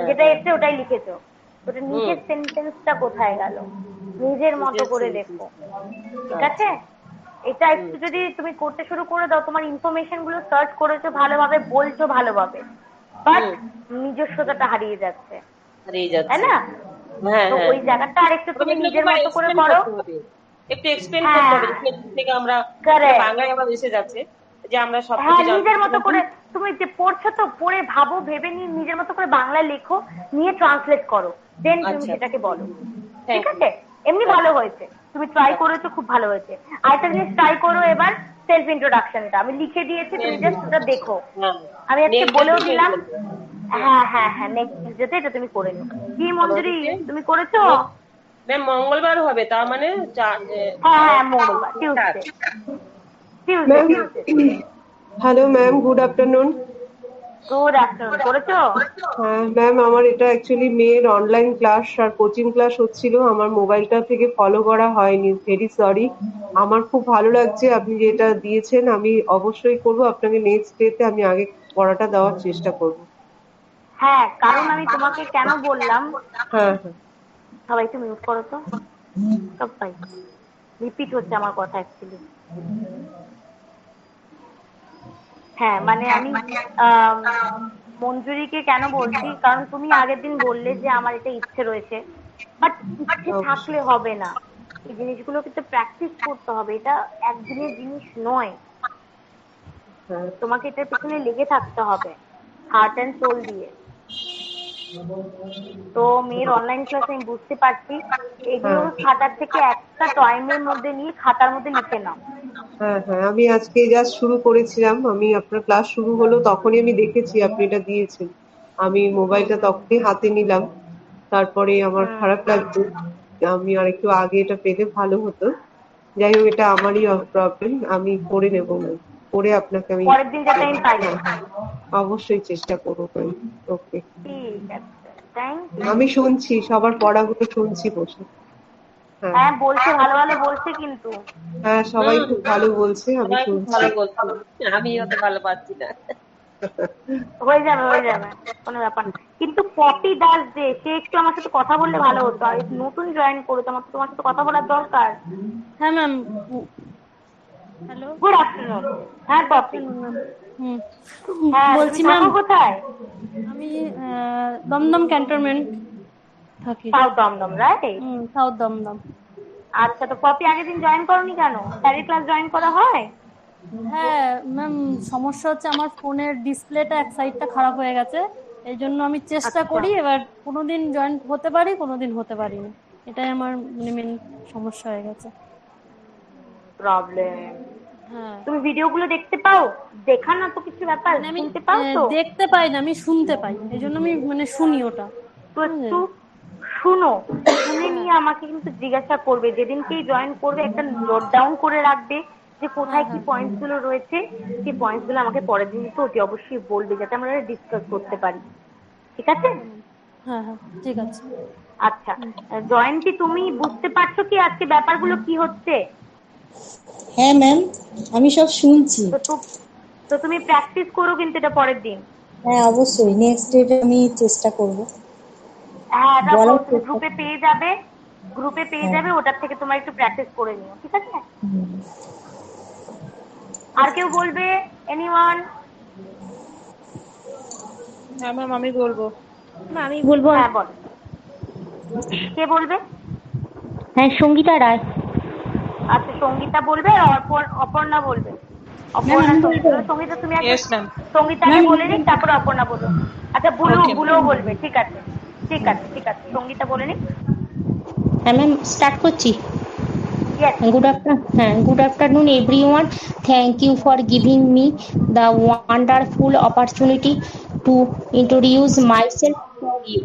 যেটা এসছে ওটাই লিখেছো, ওটা নিজের সেন্টেন্সটা কোথায় গেল? নিজের মতো করে লেখো, ঠিক আছে? এটা একটু যদি তুমি করতে শুরু করে দাও, তোমার ইনফরমেশন গুলো সার্চ করেছো ভালোভাবে, বলছো ভালোভাবে, বাট নিজস্বতাটা হারিয়ে যাচ্ছে, তাই না? তো ওই জায়গাটা আরেকটু তুমি নিজের মতো করে করো, একটু এক্সপ্লেইন করতে হবে থেকে আমরা বাংলায় আবার এসে যাচ্ছে যে আমরা সবকিছু নিজের মতো করে তুমি যে পড়ছো তো পড়ে ভাবো, ভেবে নিয়ে নিজের মতো করে বাংলা লেখো, নিয়ে ট্রান্সলেট করো, দেন তুমি সেটাকে বলো, ঠিক আছে? এমনি ভালো হয়েছে, তুমি ট্রাই করেছো, খুব ভালো হয়েছে। আরেকটা জিনিস ট্রাই করো এবার, সেলফ ইন্ট্রোডাকশনটা আমি লিখে দিয়েছি, তুমি জাস্ট ওটা দেখো। আমি আজকে বলেও দিলাম। হ্যাঁ হ্যাঁ হ্যাঁ, নেক্সট যেতে এটা তুমি করে নিও। কি মঞ্জুরি, তুমি করেছো? ম্যাম মঙ্গলবার হবে, তার মানে হ্যাঁ মঙ্গলবার, Tuesday. Hello ma'am, good afternoon. Good afternoon, করেছো? হ্যাঁ ম্যাম, আমার এটা অ্যাকচুয়ালি মেয়ের অনলাইন ক্লাস আর কোচিং ক্লাস হচ্ছিল, আমার মোবাইলটা থেকে ফলো করা হয়নি, ভেরি সরি। আমার খুব ভালো লাগছে আপনি যেটা দিয়েছেন, আমি অবশ্যই করবো। আপনাকে নেক্সট ডেতে আমি আগে পড়াটা দেওয়ার চেষ্টা করব। হ্যাঁ, কারণ আমি তোমাকে কেন বললাম, হ্যাঁ হ্যাঁ, সবাই একটু মিউট করো তো, সবাই রিপিট হচ্ছে আমার কথা অ্যাকচুয়ালি। হ্যাঁ, মানে আমি মঞ্জুরিকে কেন বলছি, কারণ তুমি আগের দিন বললে যে আমার এটা ইচ্ছে রয়েছে, বাট ইচ্ছে থাকলে হবে না, এই জিনিসগুলো কিন্তু প্র্যাকটিস করতে হবে, এটা একদিনের জিনিস নয়, তোমাকে এটার পেছনে লেগে থাকতে হবে হার্ট অ্যান্ড সোল দিয়ে। তো মেয়ের অনলাইন ক্লাস আমি বুঝতে পারছি, এগুলো খাতার থেকে একটা টাইমের মধ্যে নিয়ে খাতার মধ্যে লিখে নাও। হ্যাঁ হ্যাঁ, আমি আজকে জাস্ট শুরু করেছিলাম, আমি আপনার ক্লাস শুরু হলো তখনই আমি দেখেছি আপনি এটা দিয়েছেন, আমি মোবাইলটা তখনই হাতে নিলাম, তারপরে আমার খারাপ লাগতো, আমি আর একটু আগে এটা পেলে ভালো হতো। যাই হোক, এটা আমারই প্রবলেম, আমি করে নেব, করে আপনাকে আমি পরের দিন যাতে আমি পাই। অবশ্যই চেষ্টা করবো। ওকে, ঠিক আছে, থ্যাংক ইউ। আমি শুনছি, সবার পড়াগুলো শুনছি বসে। হ্যাঁ বলছে, ভালো ভালো বলছে কিন্তু। হ্যাঁ, সবাই খুব ভালো বলছে, আমি শুনছি। আমি অত ভালো পাচ্ছি না। হয়ে যাবে কোনো ব্যাপার না। কিন্তু পপি দাস যে, সে একটু আমার সাথে কথা বললে ভালো হতো, আর নতুন জয়েন করেছে, আমার তোমার সাথে কথা বলার দরকার। হ্যাঁ ম্যাম, হ্যালো, গুড আফটারনুন। হ্যাঁ পপি, বলছি ম্যাম, কোথায়? আমি দমদম ক্যান্টনমেন্ট থাকি। South Dum Dum, right? South Dum Dum. আচ্ছা, তো পপি আগের দিন জয়েন করোনি কেন? স্যারের ক্লাস জয়েন করা হয়? হ্যাঁ ম্যাম, সমস্যা হচ্ছে আমার ফোনের ডিসপ্লেটা এক সাইডটা খারাপ হয়ে গেছে, এই জন্য আমি চেষ্টা করি, এবার কোনোদিন জয়েন হতে পারি, কোনোদিন হতে পারি না, এটাই আমার মানে মেন সমস্যা হয়ে গেছে। প্রবলেম। তুমি ভিডিওগুলো দেখতে পাও? দেখা না তো কিছু ব্যাপার, শুনতে পাও তো? দেখতে পাই না, আমি শুনতে পাই, এই জন্য আমি মানে শুনি ওটা। তো একটু শুনো, শুনে নিয়ে আমাকে কিন্তু জিজ্ঞাসা করবে, যেদিনকেই জয়েন করবে একটা নোট ডাউন করে রাখবে যে কোথায় কি পয়েন্টস গুলো রয়েছে, সেই পয়েন্টস গুলো আমাকে পরের দিন তো অতি অবশ্যই বলবে, যাতে আমরা ডিসকাস করতে পারি, ঠিক আছে? হ্যাঁ হ্যাঁ, ঠিক আছে। আচ্ছা জয়ন্তী, তুমি বুঝতে পারছো কি আজকে ব্যাপারগুলো কি হচ্ছে? হ্যাঁ ম্যাম, আমি সব শুনছি। তো তুমি প্র্যাকটিস করো কিন্তু এটা পরের দিন। হ্যাঁ অবশ্যই, নেক্সট ডে আমি চেষ্টা করব। হ্যাঁ, গ্রুপে পেয়ে যাবে, ওটার থেকে তোমার একটু প্র্যাকটিস করে নিও, ঠিক আছে? আর কেউ বলবে? এনিওয়ান? হ্যাঁ ম্যাম, আমি বলবো। হ্যাঁ বল। কে বলবে? হ্যাঁ, সঙ্গীতা রায়। আচ্ছা, সঙ্গীতা বলবে আর অপর্ণা বলবে। অপর্ণা, সঙ্গীতা তুমি আগে সঙ্গীতাকে বলে নিক, তারপর অপর্ণা বলবো। আচ্ছা, বুলুও বলবে। ঠিক আছে, ঠিক আছে, ঠিক আছে, সঙ্গীতা বলে নিক। হ্যাঁ ম্যাম, স্টার্ট করছি। Good afternoon, everyone. Thank you for giving me the wonderful opportunity to introduce myself to you.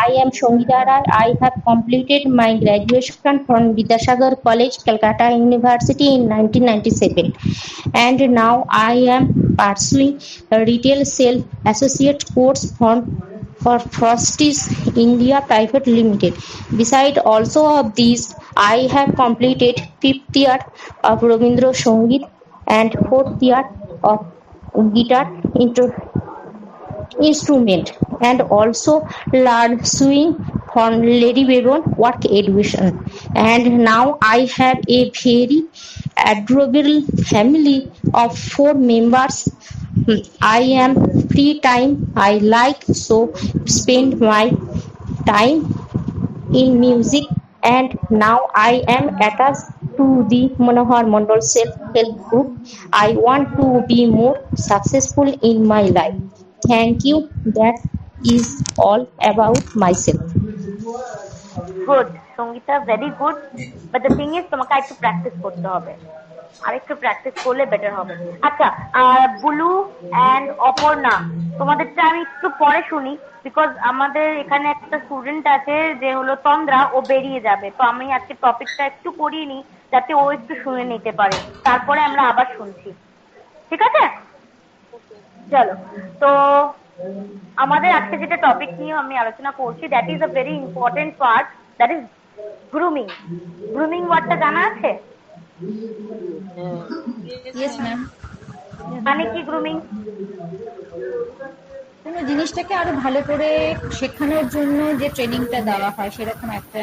I am Songita Rai. I have completed my graduation from Vidyasagar College, Calcutta University in 1997, and now I am pursuing a retail sales associate course for Frosties India Private Limited. Besides also of these, I have completed 5th year of Rabindra Sangeet and 4th year of guitar instrument, and also learned sewing from Lady Bebon Work Education. And now I have a very adorable family of 4 members. I am free time. I like so spend my time in music, and now I am attached to the Manohar Mondal self-help group. I want to be more successful in my life. Thank you. That is all about myself. Good Sangeeta, very good. But the thing is, তোমাকে একটু practice করতে হবে, আরেকটু practice করলে better হবে। আচ্ছা, blue and Aparna, তোমাদেরটা আমি একটু পরে শুনি, বিকজ আমাদের এখানে একটা স্টুডেন্ট আছে যে হলো তন্দ্রা, ও বেরিয়ে যাবে। তো আমি আজকে টপিকটা একটু করিয়ে নিই যাতে ও একটু শুনে নিতে পারে, তারপরে আমরা আবার শুনছি। ঠিক আছে, চলো। তো আমাদের আজকে যেটা টপিক নিয়ে আমি আলোচনা করছি, that is a very important part, that is grooming. Grooming ওয়ার্ডটা জানা আছে? Yes ma'am. মানে কি গ্রুমিং? কোনো জিনিসটাকে আরো ভালো করে শেখানোর জন্য যে ট্রেনিংটা দেওয়া হয়, সেরকম একটা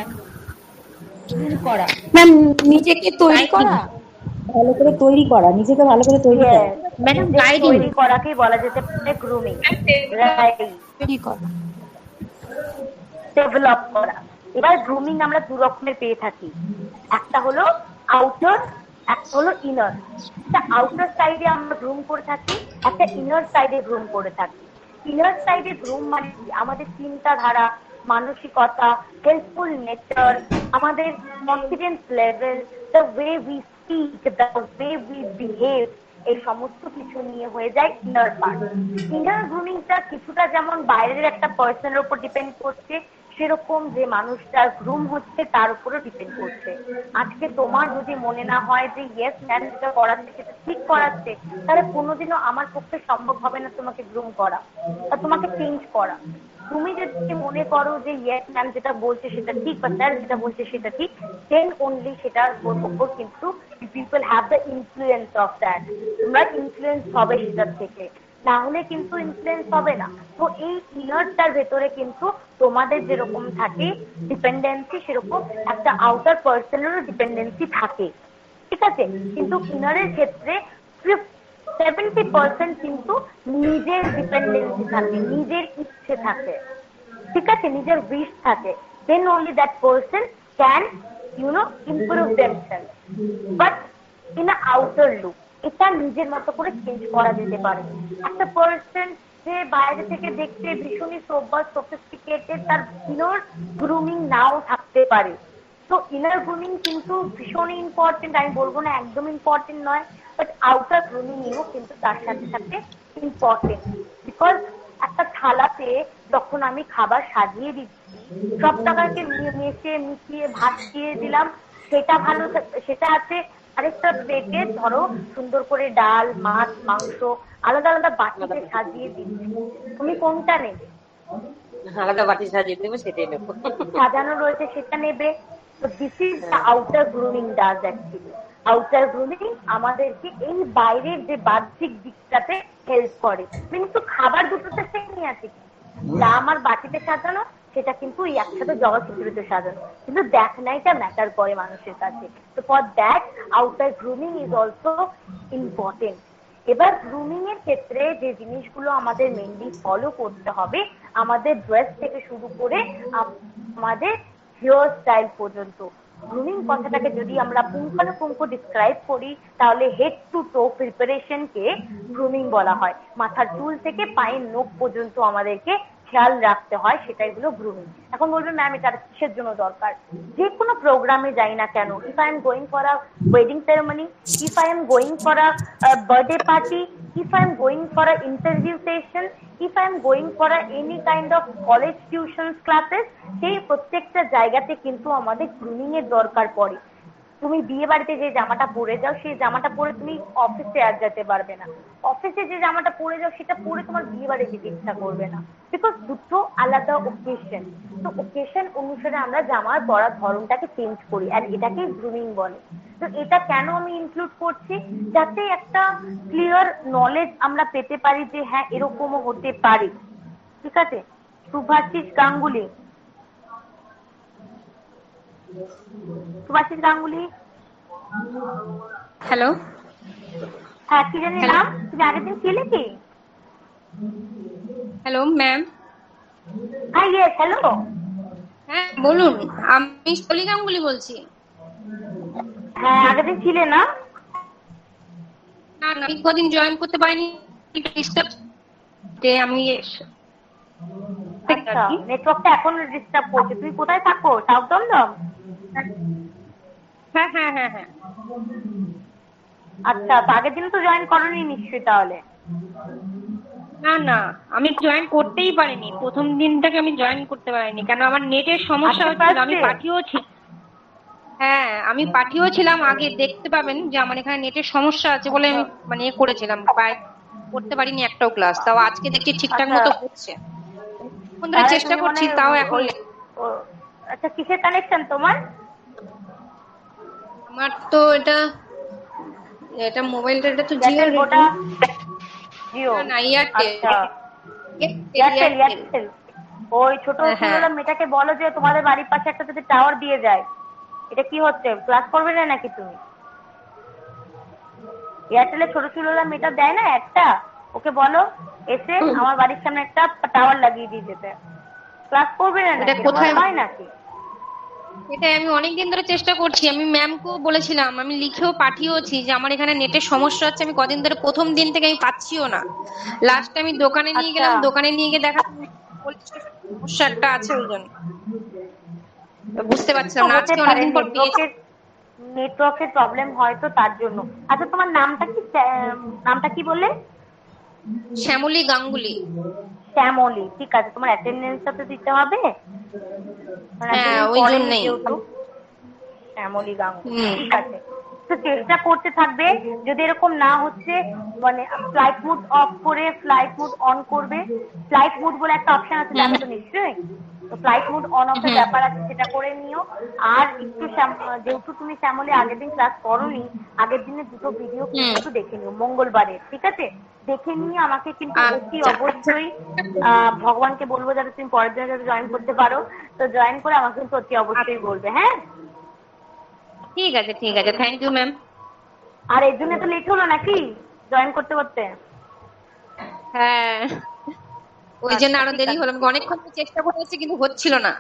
করা। ম্যাম, নিজেকে তৈরি করা, ভালো করে তৈরি করা, নিজেকে ভালো করে তৈরি করা। ম্যাডাম, তৈরি করাকেই বলা যেতে পারে গ্রুমিং। রাইট, তৈরি করা, ডেভেলপ করা। এবার গ্রুমিং আমরা দু রকমের পেয়ে থাকি, একটা হলো আউটার, একটা হলো ইনার। একটা আউটার সাইডে আমরা গ্রুম করে থাকি, একটা ইনার সাইডে গ্রুম করে থাকি। ইনার সাইডে গ্রুম মানে আমাদের চিন্তাধারা, মানসিকতা, হেল্পফুল নেচার, আমাদের confidence level, the way we speak, the way we behave, এই সমস্ত কিছু নিয়ে হয়ে যায় ইনার পার্ট। ইনার গ্রুমিংটা কিছুটা যেমন বাইরের একটা পার্সনের উপর ডিপেন্ড করছে, সেরকম যে মানুষটা গ্রুম হচ্ছে তার উপরও ডিপেন্ড করছে। আজকে তোমার যদি মনে না হয় যে ইয়েস ম্যাম যেটা করাচ্ছে সেটা ঠিক করাচ্ছে, তাহলে কোনোদিনও আমার পক্ষে সম্ভব হবে না তোমাকে গ্রুম করা বা তোমাকে চেঞ্জ করা। তুমি যদি মনে করো যে ইয়েস ম্যাম যেটা বলছে সেটা ঠিক বা স্যার যেটা বলছে সেটা ঠিক, দেন অনলি সেটার উপর কিন্তু people have the influence of that. তোমরা ইনফ্লুয়েন্স হবে সেটার থেকে, না হলে কিন্তু ইনফ্লুয়েন্স হবে না। তো এই ইনারটার ভেতরে কিন্তু তোমাদের যেরকম থাকে ডিপেন্ডেন্সি, সেরকম একটা আউটার পার্সনেরও ডিপেন্ডেন্সি থাকে। ঠিক আছে, কিন্তু ইনারের ক্ষেত্রে 70% কিন্তু নিজের ডিপেন্ডেন্সি থাকে, নিজের ইচ্ছে থাকে। ঠিক আছে, নিজের উইশ থাকে। দেন only that person can improve themselves, but in a outer look এটা নিজের মতো করে চেঞ্জ করা যেতে পারে। একটা পার্সন যে বাইরে থেকে দেখতে ভীষণই সোফিস্টিকেটেড, তার ইনার গ্রুমিং নাও থাকতে পারে। তো ইনার গ্রুমিং কিন্তু ভীষণই ইম্পর্টেন্ট, আমি বলবো না একদম ইম্পর্টেন্ট নয়, বাট আউটার গ্রুমিংও কিন্তু তার সাথে সাথে ইম্পর্টেন্ট। বিকজ একটা থালাতে যখন আমি খাবার সাজিয়ে দিচ্ছি, সব টাকাকে মিশিয়ে ভাত দিয়ে দিলাম, সেটা ভালো, সেটা আছে আরেকটা প্লেটে ধরো সুন্দর করে ডাল, মাছ, মাংস আলাদা আলাদা বাটিতে সাজিয়ে দিচ্ছি, তুমি কোনটা নেবে? আলাদা বাটি সাজিয়ে দেবে, সেটাই নেব। সাজানো রয়েছে সেটা নেবে। তো this is the outer grooming does actually. Outer grooming আমাদেরকে এই বাইরের যে বাহ্যিক দিকটাতে হেল্প করে, কিন্তু খাবার দুটোতে সেমই আছে। যা আমার বাটিতে সাজানো সেটা কিন্তু এই একসাথে জগৎচিত্রিতে সাজানো, কিন্তু দেখনাইটা ম্যাটার করে মানুষের কাছে। তো for that outer grooming is also important. এবার গ্রুমিং এর ক্ষেত্রে যে জিনিসগুলো আমাদের মেনলি ফলো করতে হবে, আমাদের ড্রেস থেকে শুরু করে আমাদের হেয়ার স্টাইল পর্যন্ত। গ্রুমিং কথাটাকে যদি আমরা পুঙ্খানুপুঙ্খ ডিসক্রাইব করি তাহলে হেড টু টো প্রিপারেশনকে গ্রুমিং বলা হয়। মাথার চুল থেকে পায়ের নখ পর্যন্ত আমাদেরকে খেয়াল রাখতে হয়, সেটাই হলো গ্রুমিং। এখন বলবে ম্যাম এটা কিসের জন্য দরকার? যে কোনো প্রোগ্রামে যাই না কেন, if I am going for a wedding ceremony, if I am going for a birthday party, if I am going for a interview session, if I am going for a any kind of college tuitions classes, সেই প্রত্যেকটা জায়গাতে কিন্তু আমাদের grooming এর দরকার পড়ে। তুমি বিয়ে বাড়িতে যে জামাটা পরে যাও সেই জামাটা পরে তুমি অফিসে আর যেতে পারবে না, অফিসে যে জামাটা পরে যাও সেটা পরে তোমার বিয়ে বাড়ি যেতে ইচ্ছা করবে না, বিকজ দুটো আলাদা ওকেশন। তো ওকেশন অনুসারে আমরা জামার পরার ধরনটাকে চেঞ্জ করি, আর এটাকে গ্রুমিং বলে। তো এটা কেন আমি ইনক্লুড করছি? যাতে একটা ক্লিয়ার নলেজ আমরা পেতে পারি যে হ্যাঁ এরকমও হতে পারে। ঠিক আছে, শুভাশিস গাঙ্গুলি, শুভাশিস গাঙ্গুলি, হ্যালো, হ্যাঁ কি জানি নাম, তুমি আগের দিন ছিলে কি? Hello ma'am. হ্যাঁ ইয়েস, হ্যালো। হ্যাঁ বলুন, আমি শলি গাঙ্গুলি বলছি। হ্যাঁ আগের দিন ছিলে না? না না, আমি কদিন জয়েন করতে পারিনি, আমি আচ্ছা, নেটওয়ার্কটা এখন ডিস্টার্ব করছে। তুমি কোথায় থাকো? সাউথ দমদম? হ্যাঁ হ্যাঁ হ্যাঁ হ্যাঁ। আচ্ছা, তো আগের দিন তো জয়েন করোনি নিশ্চয়ই তাহলে? না না, আমি জয়েন করতেই পারিনি, প্রথম দিন থেকে আমি জয়েন করতে পারিনি, কেন আমার নেটের সমস্যা হচ্ছিল। আমি পাঠিয়েওছি, হ্যাঁ আমি পাঠিয়েছিলাম, আগে দেখতে পাবেন যে আমার এখানে নেটের সমস্যা আছে বলে আমি মানে করেছিলাম, করতে পারিনি একটাও ক্লাস। তাও আজকে দেখছি ঠিকঠাক মতো হচ্ছে, বন্ধুরা চেষ্টা করছি, তাও এখন। আচ্ছা, কিসের কানেকশন তোমার? আমার তো এটা মোবাইলটা, এটা তো জিও। ওটা জিও না এয়ারটেল। এয়ারটেল। ওই ছোট ছোট মেয়েটাকে বলো যে তোমাদের বাড়ির পাশে একটা যদি টাওয়ার দিয়ে যায়। এটা কি হচ্ছে, ক্লাস করবে না নাকি তুমি? এয়ারটেলে ছোট ছোট মেয়েটা দেয় না একটা, ওকে বলো এসে আমার বাড়ির সামনে একটা টাওয়ার লাগিয়ে দিয়ে যেতে। ক্লাস করবে না নাকি? কোথায় হয় নাকি? এটাই আমি অনেকদিন ধরে চেষ্টা করছি, আমি ম্যামকেও বলেছিলাম, আমি লিখেও পাঠিয়েওছি যে আমার এখানে নেটের সমস্যা হচ্ছে, আমি কদিন ধরে প্রথম দিন থেকে আমি পাচ্ছিও না। লাস্ট আমি দোকানে নিয়ে গেলাম, দোকানে নিয়ে গিয়ে দেখা সমস্যা একটা আছে, ওই জন্য বুঝতে পারছিলাম না। আজকে অনেকদিন পর পেয়েছি। নেটওয়ার্কের প্রবলেম হয়তো তার জন্য। আচ্ছা তোমার নামটা কি? নামটা কি বললে? শ্যামলী গাঙ্গুলি। শ্যামলী, ঠিক আছে। তোমার অ্যাটেন্ডেন্সটা তো দিতে হবে। হ্যাঁ ওই জন্যই। শ্যামলী গাঙ্গুলি, ঠিক আছে। তো চেষ্টা করতে থাকবে, যদি এরকম না হচ্ছে মানে ফ্লাইট মুড অফ করে ফ্লাইট মুড অন করবে। ফ্লাইট মুড বলে একটা অপশন আছে, জানো তো নিশ্চয়ই? তো ফ্লাইট মুড অন অফ এর ব্যাপার আছে, সেটা করে নিও। আর একটু যেহেতু তুমি শ্যামলী আগের দিন ক্লাস করোনি, আগের দিনে দুটো ভিডিও একটু দেখে নিও মঙ্গলবারে, ঠিক আছে? দেখে নিয়ে আমাকে কিন্তু অতি অবশ্যই ভগবানকে বলবো যাতে তুমি পরের দিনে যাতে জয়েন করতে পারো। তো জয়েন করে আমাকে কিন্তু অতি অবশ্যই বলবে। হ্যাঁ ঠিক আছে ঠিক আছে, থ্যাংক ইউ ম্যাম। আর এর জন্য তো লেট হলো নাকি জয়েন করতে করতে? হ্যাঁ ওই জন্য আরো দেরি হলো, আমি অনেকক্ষণ চেষ্টা করেছি কিন্তু হচ্ছিল না।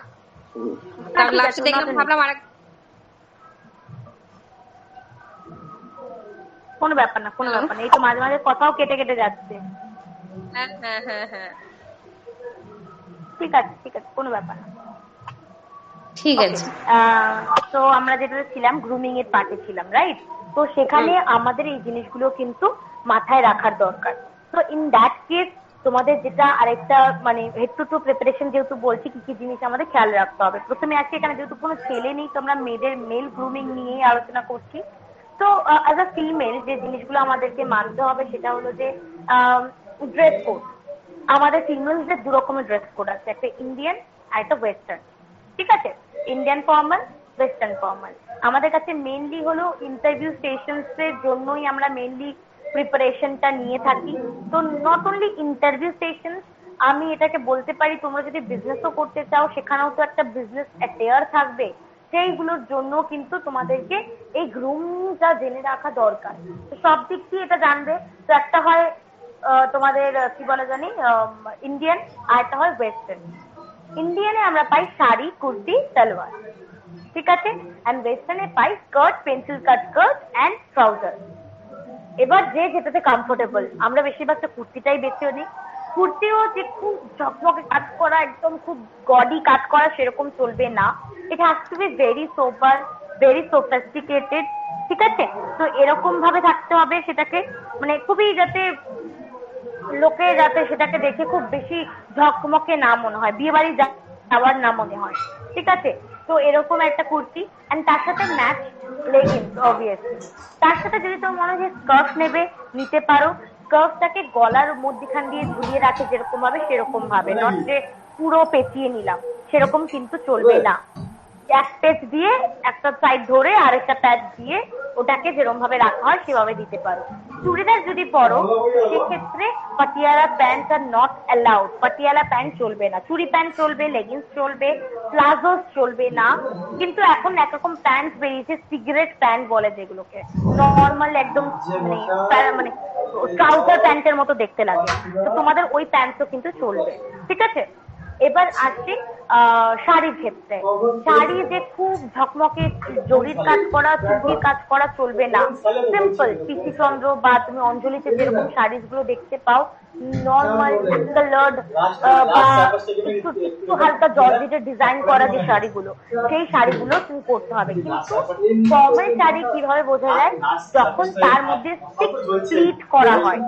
তারপর লাস্টে দেখলাম, ভাবলাম আরেক কোনো ব্যাপার না, কোনো ব্যাপার না। এই তো মাঝে মাঝে কথাও কেটে কেটে যাচ্ছে। হ্যাঁ হ্যাঁ হ্যাঁ হ্যাঁ ঠিক আছে ঠিক আছে, কোনো ব্যাপার না। ঠিক আছে। তো আমরা যেটা ছিলাম গ্রুমিং এর পার্টে ছিলাম, রাইট? তো সেখানে আমাদের এই জিনিসগুলো কিন্তু মাথায় রাখার দরকার। তো ইন দ্যাট কেস তোমাদের যেটা আরেকটা মানে হেড টু টু প্রিপারেশন যেহেতু বলছি কি কি জিনিস আমাদের খেয়াল রাখতে হবে। প্রথমে আসছে এখানে যেহেতু কোনো ছেলে নেই, তো আমরা মেয়েদের মেল গ্রুমিং নিয়েই আলোচনা করছি। তো অ্যাজ আ ফিমেল যে জিনিসগুলো আমাদেরকে মানতে হবে সেটা হলো যে ড্রেস কোড। আমাদের ফিমেলসদের দু রকমের ড্রেস কোড আছে, একটা ইন্ডিয়ান আর একটা ওয়েস্টার্ন। ঠিক আছে, ইন্ডিয়ান ফর্মাল, ওয়েস্টার্ন ফর্মাল। আমাদের কাছে মেনলি হলো ইন্টারভিউ সেশনস এর জন্যই আমরা মেনলি প্রিপারেশনটা নিয়ে থাকি। তো নট অনলি ইন্টারভিউ সেশনস, আমি এটাকে বলতে পারি তোমরা যদি বিজনেসও করতে চাও সেখানেও তো একটা বিজনেস অ্যাটেয়ার থাকবে, সেইগুলোর জন্য কিন্তু তোমাদেরকে এই গ্রুমিংটা জেনে রাখা দরকার। তো সব দিক দিয়ে এটা জানবে। তো একটা হয় তোমাদের কি বলে জানি ইন্ডিয়ান, আর একটা হয় ওয়েস্টার্ন। ইন্ডিয়ানে আমরা পাই শাড়ি, কুর্তি, সালোয়ার, ঠিক আছে। এন্ড ওয়েস্টার্নে পাই skirt, pencil cut skirt and trouser. এবার যে যেটাতে কমফোর্টেবল, আমরা বেশিরভাগ তো কুর্তিটাই বেছে নিই। কুর্তিও যে খুব ঝকঝকে কাজ করা, একদম খুব গডি কাট করা সেরকম চলবে না। It has to be very sober, very sophisticated, ঠিক আছে। তো এরকম ভাবে থাকতে হবে সেটাকে, মানে খুবই যাতে লোকে যাতে সেটাকে দেখে খুব বেশি ঝকমকে না মনে হয়, বিয়ে বাড়ি যাওয়ার না মনে হয়, ঠিক আছে। তো এরকম একটা কুর্তি এন্ড তার সাথে ম্যাচ লেগিংস অবভিয়াসলি। তার সাথে যদি তোমার মনে হয় স্কার্ফ নেবে, নিতে পারো। স্কার্ফটাকে গলার মধ্যখান দিয়ে ঝুলিয়ে রাখে যেরকম ভাবে সেরকম ভাবে, নট যে পুরো পেঁচিয়ে নিলাম, সেরকম কিন্তু চলবে না। এক পেচ দিয়ে একটা সাইড ধরে আরেকটা প্যাচ দিয়ে ওটাকে যেরকম ভাবে রাখা হয় সেভাবে দিতে পারো। চুড়িদার যদি পরো সেক্ষেত্রে Patiala pant are not allowed. Patiala pant চলবে না, চুড়ি প্যান্ট চলবে, লেগিংস চলবে, প্লাজোস চলবে না। কিন্তু এখন একরকম প্যান্ট বেরিয়েছে, সিগারেট প্যান্ট বলে যেগুলোকে, নর্মাল একদম মানে ট্রাউজার প্যান্টের মতো দেখতে লাগে, তো তোমাদের ওই প্যান্টও কিন্তু চলবে, ঠিক আছে। এবার আসছি শাড়ির ক্ষেত্রে। শাড়ি যে খুব ঝকমকে জরির কাজ করা, চুমকির কাজ করা চলবে না। সিম্পল পিসিচন্দ্র বা তুমি অঞ্জলিতে যেরকম শাড়িগুলো দেখতে পাও, নর্মাল কালার্ড বা একটু হালকা জর্জেটের ডিজাইন করা যে শাড়িগুলো, সেই শাড়িগুলো তুমি করতে হবে। কিন্তু ফর্মাল শাড়ি কিভাবে বোঝা যায়? যখন তার মধ্যে 6 প্লিট করা হয়,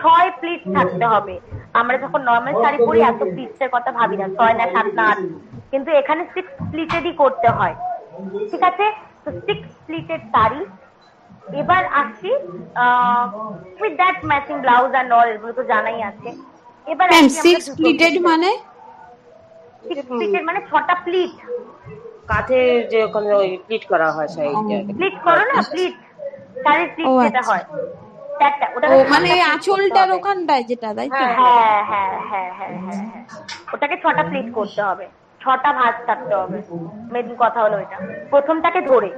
6 প্লিট থাকতে হবে। আমরা যখন নর্মাল শাড়ি পরি এত প্লিটের কথা ভাবি না, 6 না 7 না 8, কিন্তু এখানে 6 প্লিটেরই করতে হয়, ঠিক আছে। তো 6 প্লিটের শাড়ি। এবার আসছি with that matching blouse and all, এগুলো তো জানাই আছে। এবার 6 প্লিটেড মানে 6 প্লিটেড মানে 6টা প্লিট, কাঁধে যে ওখানে ওই প্লিট করা হয়, প্লিট করো না, প্লিট শাড়ির প্লিট যেটা হয় মানে আঁচলটার ওখানটায় যেটা, তাই তো? হ্যাঁ হ্যাঁ হ্যাঁ হ্যাঁ হ্যাঁ, ওটাকে 6টা প্লিট করতে হবে, 6টা ভাঁজ থাকতে হবে। মেন কথা হলো এটা। প্রথমটাকে ধরে,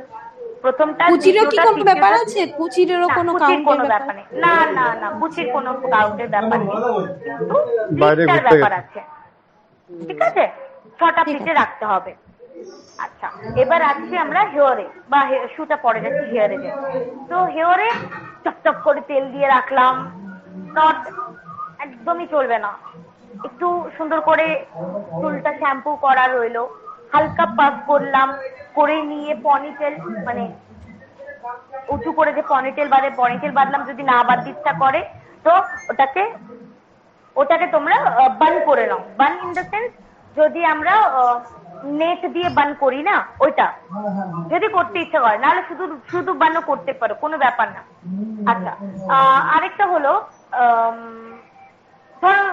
প্রথমটা কুচিরও কি কোনো ব্যাপার আছে? কুচিরেরও কোনো কোনো ব্যাপার নেই, না না না, কুচির কোনো কাউন্টের ব্যাপার নেই, কিন্তু প্লিটটার ব্যাপার আছে, ঠিক আছে। 6টা প্লিটে রাখতে হবে। আচ্ছা, এবার আসছি আমরা হেয়ারে, বা শুটা পরে যাচ্ছি হেয়ারে যে। তো হেয়ারে চপচপ করে তেল দিয়ে রাখলাম, নট একদমই চলবে না। একটু সুন্দর করে চুলটা শ্যাম্পু করা রইলো, হালকা পাফ করলাম, করে নিয়ে পনিটেল, মানে উঁচু করে যে পনিটেল বাঁধে, পনিটেল বাঁধলাম। যদি না বাঁধতে ইচ্ছা করে তো ওটাকে তোমরা বান করে নাও। বান ইন দ্য সেন্স, যদি আমরা নেট দিয়ে বান করি না, ওইটা যদি করতে ইচ্ছা করে, নাহলে শুধু শুধু বানও করতে পারো, কোনো ব্যাপার না। আচ্ছা, আরেকটা হলো ধরো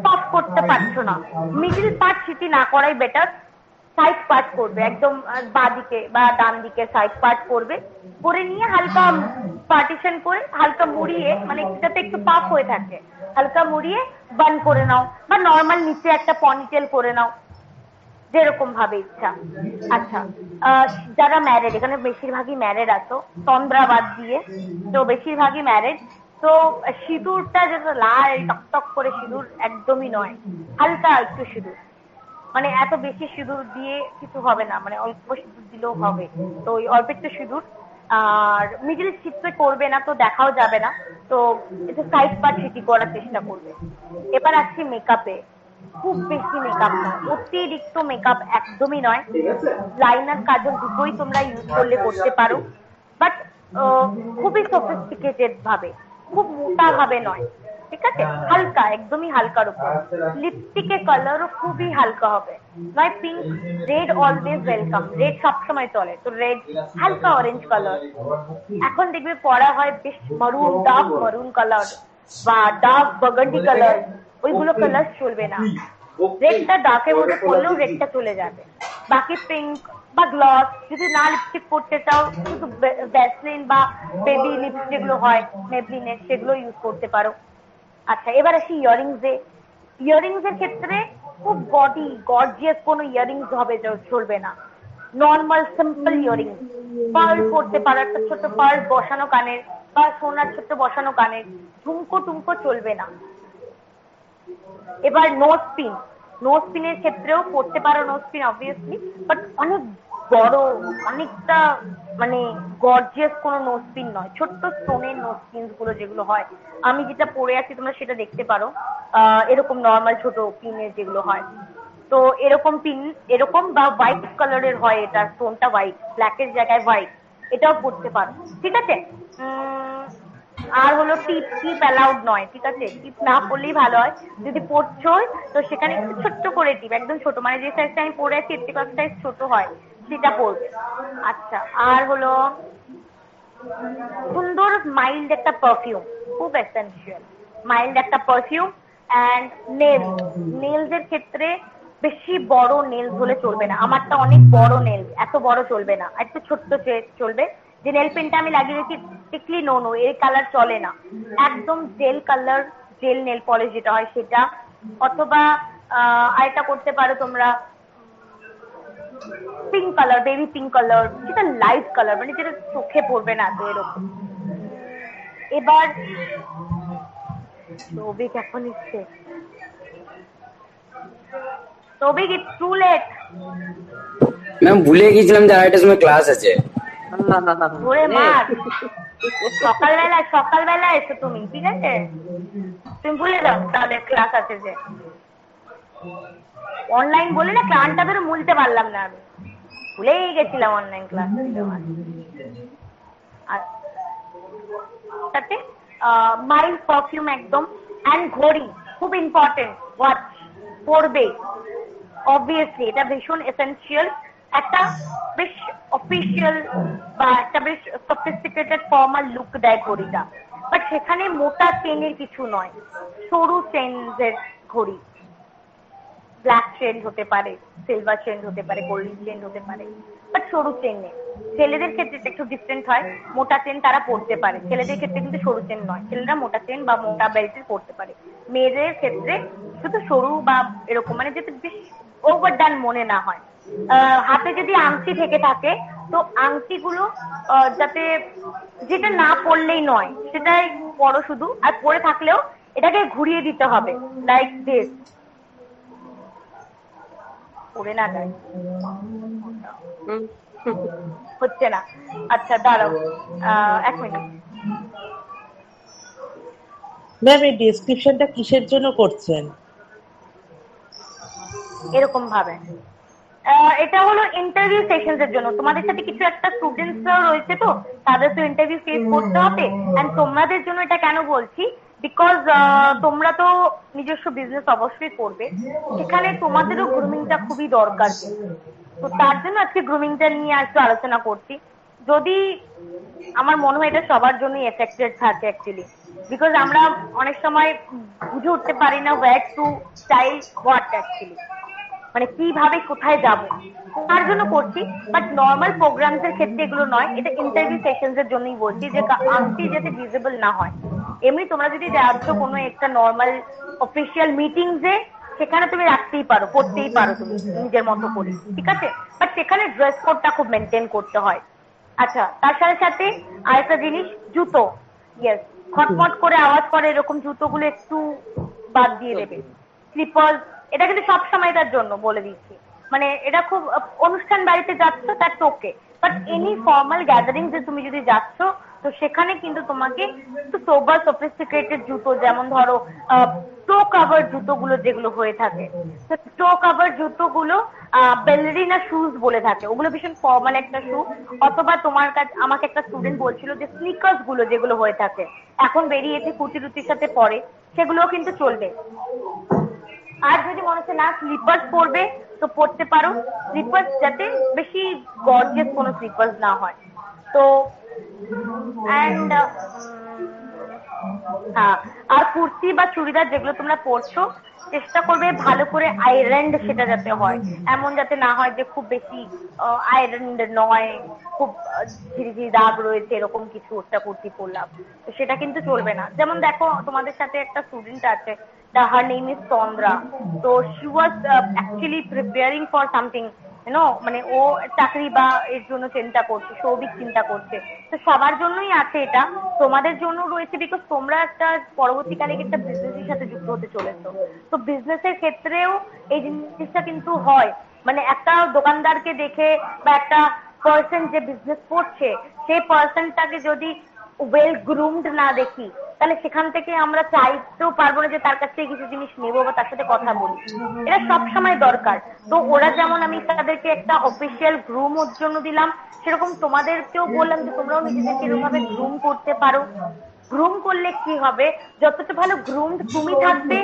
পাফ করতে পারছো না, মিডিল পার্ট সিটি না করাই বেটার, সাইড পার্ট করবে, একদম বাঁ দিকে বা ডান দিকে সাইড পার্ট করবে, করে নিয়ে হালকা পার্টিশন করে হালকা মুড়িয়ে, মানে যাতে একটু পাফ হয়ে থাকে, হালকা মুড়িয়ে বান করে নাও, বা নর্মাল নিচে একটা পনিটেল করে নাও, যেরকম ভাবে ইচ্ছা। আচ্ছা, যারা ম্যারেড, এখানে বেশিরভাগই ম্যারেড আছো, তন্দ্রা বাদ দিয়ে, তো বেশিরভাগই ম্যারেড। তো সিঁদুরটা যেটা লাল টকটক করে সিঁদুর একদমই নয়, হালকা একটু সিঁদুর, মানে এত বেশি সিঁদুর দিয়ে কিছু হবে না, মানে অল্প সিঁদুর দিলেও হবে। তো ওই অল্প একটু সিঁদুর, আর মিডিল সিটে করবে না তো দেখাও যাবে না, তো একটু সাইড পার্ট সিটি করার চেষ্টা করবে। এবার আসছি মেকআপে। খুব বেশি মেকআপ নয়, অতিরিক্ত মেকআপ একদমই নয়। লাইনার, কাজল দুটোই তোমরা ইউজ করলে করতে পারো, বাট খুবই সফিস্টিকেটেড ভাবে, খুব মোটা ভাবে নয়, ঠিক আছে। হালকা, একদমই হালকার উপর। লিপস্টিকের কালারও খুবই হালকা হবে, নয় pink, red always welcome, red সবসময় চলে, তো রেড, হালকা অরেঞ্জ কালার। এখন দেখবে পরা হয় বেশ মারুন, ডার্ক মারুন কালার বা ডার্ক বার্গান্ডি কালার, ওইগুলো কালার চলবে না। রেডটা ডার্কের মধ্যে পড়লেও রেডটা চলে যাবে। বাকি পিঙ্ক বা গ্লস, যদি না লিপস্টিক করতে চাও, শুধু ভ্যাসলিন বা বেবি লিপস যেগুলো হয় মেবলিনের, সেগুলো ইউজ করতে পারো। আচ্ছা, এবার আসি ইয়ারিংসে। ইয়ারিংস এর ক্ষেত্রে খুব গর্জিয়াস কোনো ইয়ারিংস হবে চলবে না, নর্মাল সিম্পল ইয়ারিংস। পার্ল পরতে পারো, একটা ছোট পার্ল বসানো কানের, বা সোনার ছোট্ট বসানো কানের, ঝুমকো টুমকো চলবে না। এবার নোজ পিন, নোজ পিনের ক্ষেত্রেও পড়তে পারো নোজ পিন অবভিয়াসলি, বাট অনেক বড়, অনেকটা মানে গর্জিয়াস কোনো নোজ পিন নয়, ছোট্ট স্টোনের নোজ পিন গুলো যেগুলো হয়, আমি যেটা পরে আছি তোমরা সেটা দেখতে পারো, এরকম নর্মাল ছোট পিনের যেগুলো হয়। তো এরকম পিন, এরকম বা হোয়াইট কালারের হয়, এটা স্টোনটা হোয়াইট, ব্ল্যাকের জায়গায় হোয়াইট, এটাও পড়তে পারো, ঠিক আছে। আর হলো টিপ, টিপ অ্যালাউড নয়, ঠিক আছে, টিপ না পড়লেই ভালো হয়। যদি পড়ছো তো সেখানে একটু ছোট্ট করে টিপ, একদম ছোট, মানে যে সাইজটা আমি পরে আছি এর থেকে এক সাইজ ছোট হয় সেটা পড়বে। আচ্ছা, আর হলো সুন্দর মাইল্ড একটা পারফিউম, খুব এসেনশিয়াল, মাইল্ড একটা পারফিউম। অ্যান্ড নেলস, নেলস এর ক্ষেত্রে বেশি বড় নেলস হলে চলবে না, আমারটা অনেক বড় নেলস, এত বড় চলবে না, একটু ছোট্ট চলবে। যে নেল পেনটা আমি লাগিয়ে রেখেছি স্ট্রিক্টলি নো নো, এই কালার চলে না, একদম gel colour, gel nail polish যেটা হয় সেটা, অথবা আরেকটা করতে পারো তোমরা pink colour, baby pink colour, যেটা লাইট কালার, মানে যেটা চোখে পড়বে না তো এরকম। এবার তৌফিক এখন ইচ্ছে, তৌফিক ইটস টু লেট। ম্যাম ভুলে গিয়েছিলাম যে আড়াইটার সময় ক্লাস আছে। ওরে মার, সকালবেলা এসো তুমি, ঠিক আছে, তুমি ভুলে যাও তাহলে ক্লাস আছে যে। অনলাইন বলে না ক্লাসটা ধরে মুলতে পারলাম না, আমি ভুলেই গেছিলাম অনলাইন ক্লাস। সাথে মাইল্ড পারফিউম একদম, অ্যান্ড ঘড়ি খুব ইম্পর্টেন্ট, ওয়াচ পড়বে অবভিয়াসলি, এটা ভীষণ এসেনশিয়াল, একটা বেশ অফিসিয়াল বা একটা বেশ সফিস্টিকেটেড ফর্মাল লুক দেয় ঘড়িটা, বাট সেখানে মোটা চেনের কিছু নয়, সরু চেনের ঘড়ি, ব্ল্যাক চেন হতে পারে, সিলভার চেন হতে পারে, গোল্ডেন চেন হতে পারে, বাট সরু চেন নেই। ছেলেদের ক্ষেত্রে একটু ডিফারেন্ট হয়, মোটা চেন তারা পড়তে পারে, ছেলেদের ক্ষেত্রে কিন্তু সরু চেন নয়, ছেলেরা মোটা চেন বা মোটা বেল্টের পড়তে পারে, মেয়েদের ক্ষেত্রে শুধু সরু বা এরকম, মানে যাতে বেশ ওভার ডান মনে না হয়। হাতে যদি আংটি থেকে থাকে তো আংটিগুলো যাতে যেটা না পড়লেই নয় সেটাই পরো শুধু, আর পরে থাকলেও এটাকে ঘুরিয়ে দিতে হবে, লাইক দিস, পড়ে না যায়, হচ্ছে না। আচ্ছা দাঁড়াও, এক মিনিট। ম্যাম এই ডেসক্রিপশনটা কিসের জন্য করছেন? এরকম ভাবে এটা হলো ইন্টারভিউ সেশনস এর জন্য, তোমাদের সাথে কিছু একটা স্টুডেন্টসরা রয়েছে তো তাদের তো ইন্টারভিউ ফেস করতে হবে, এন্ড তোমাদের জন্য এটা কেন বলছি, বিকজ তোমরা তো নিজস্ব বিজনেস অবশ্যই করবে, সেখানে তোমাদেরও গ্রুমিংটা খুবই দরকার, তো তার জন্য আজকে গ্রুমিংটা নিয়ে একটু আলোচনা করছি। যদি আমার মনে হয় এটা সবার জন্যই এফেক্টেড থাকে অ্যাকচুয়ালি, বিকজ আমরা অনেক সময় বুঝে উঠতে পারি না wire two style what actually, মানে কিভাবে কোথায় যাব, তার জন্য করছি। বাট নর্মাল প্রোগ্রামস এর ক্ষেত্রে এগুলো নয়, এটা ইন্টারভিউ সেশনস এর জন্যই বলছি, যে আংটি যাতে ভিজিবল না হয়। এমনি তোমরা যদি যাচ্ছ কোনো একটা নর্মাল অফিসিয়াল মিটিংসে, সেখানে তুমি রাখতেই পারো, পড়তেই পারো তুমি নিজের মতো করে, ঠিক আছে, বাট সেখানে ড্রেস কোডটা খুব মেনটেন করতে হয়। আচ্ছা, তার সাথে সাথে আরেকটা জিনিস, জুতো, ইয়েস, খটমট করে আওয়াজ করে এরকম জুতোগুলো একটু বাদ দিয়ে দেবে। স্লিপার্স, এটা কিন্তু সবসময় তার জন্য বলে দিচ্ছি, মানে এটা খুব অনুষ্ঠান বাড়িতে যাচ্ছ তার টোকে, বাট এনি ফর্মাল গ্যাদারিং যে তুমি যদি যাচ্ছ তো সেখানে কিন্তু তোমাকে একটু সোবার সফিস্টিকেটেড জুতো, যেমন ধরো টো কাভার জুতোগুলো যেগুলো হয়ে থাকে, তো টো কাভার জুতোগুলো বেলেরিনা শুজ বলে থাকে, ওগুলো ভীষণ ফর্মাল একটা শু। অথবা তোমার কাছে আমাকে একটা স্টুডেন্ট বলছিল যে স্নিকার্স গুলো যেগুলো হয়ে থাকে এখন বেরিয়েছে কুর্তি টুতির সাথে পরে, সেগুলোও কিন্তু চলবে। আর যদি মনে হচ্ছে না স্লিপার্স পরবে তো পরতে পারো, স্লিপার্স যাতে বেশি গর্জিয়াস কোনো স্লিপার্স না হয়। তো অ্যান্ড হ্যাঁ, আর কুর্তি বা চুড়িদার যেগুলো তোমরা পরছো চেষ্টা করবে ভালো করে আয়রন্ড সেটা যাতে হয়, এমন যাতে না হয় যে খুব বেশি আয়রন্ড নয়, খুব ঝিরি ঝিরি দাগ রয়েছে এরকম কিছু একটা কুর্তি পরলাম, তো সেটা কিন্তু চলবে না। যেমন দেখো তোমাদের সাথে একটা স্টুডেন্ট আছে, her name is Sondra, so she was actually preparing for something মানে ও চাকরি বা এর জন্য চিন্তা করছে, সৌভিক চিন্তা করছে, তো সবার জন্যই আছে এটা, তোমাদের জন্য রয়েছে, বিকজ তোমরা একটা পরবর্তীকালে একটা বিজনেসের সাথে যুক্ত হতে চলেছো। তো বিজনেসের ক্ষেত্রেও এই জিনিসটা কিন্তু হয়, মানে একটা দোকানদারকে দেখে বা একটা পার্সন যে বিজনেস করছে সেই পার্সনটাকে যদি ওয়েল গ্রুমড না দেখি, তাহলে সেখান থেকে আমরা চাইতেও পারবো না যে তার কাছ থেকে কিছু জিনিস নেবো বা তার সাথে কথা বলি। এটা সবসময় দরকার। তো ওরা যেমন আমি তাদেরকে একটা অফিসিয়াল গ্রুম ওর জন্য দিলাম, সেরকম তোমাদেরকেও বললাম যে তোমরাও নিজেদেরকে এরকমভাবে গ্রুম করতে পারো। গ্রুম করলে কি হবে, যতটা ভালো গ্রুমড তুমি থাকবে,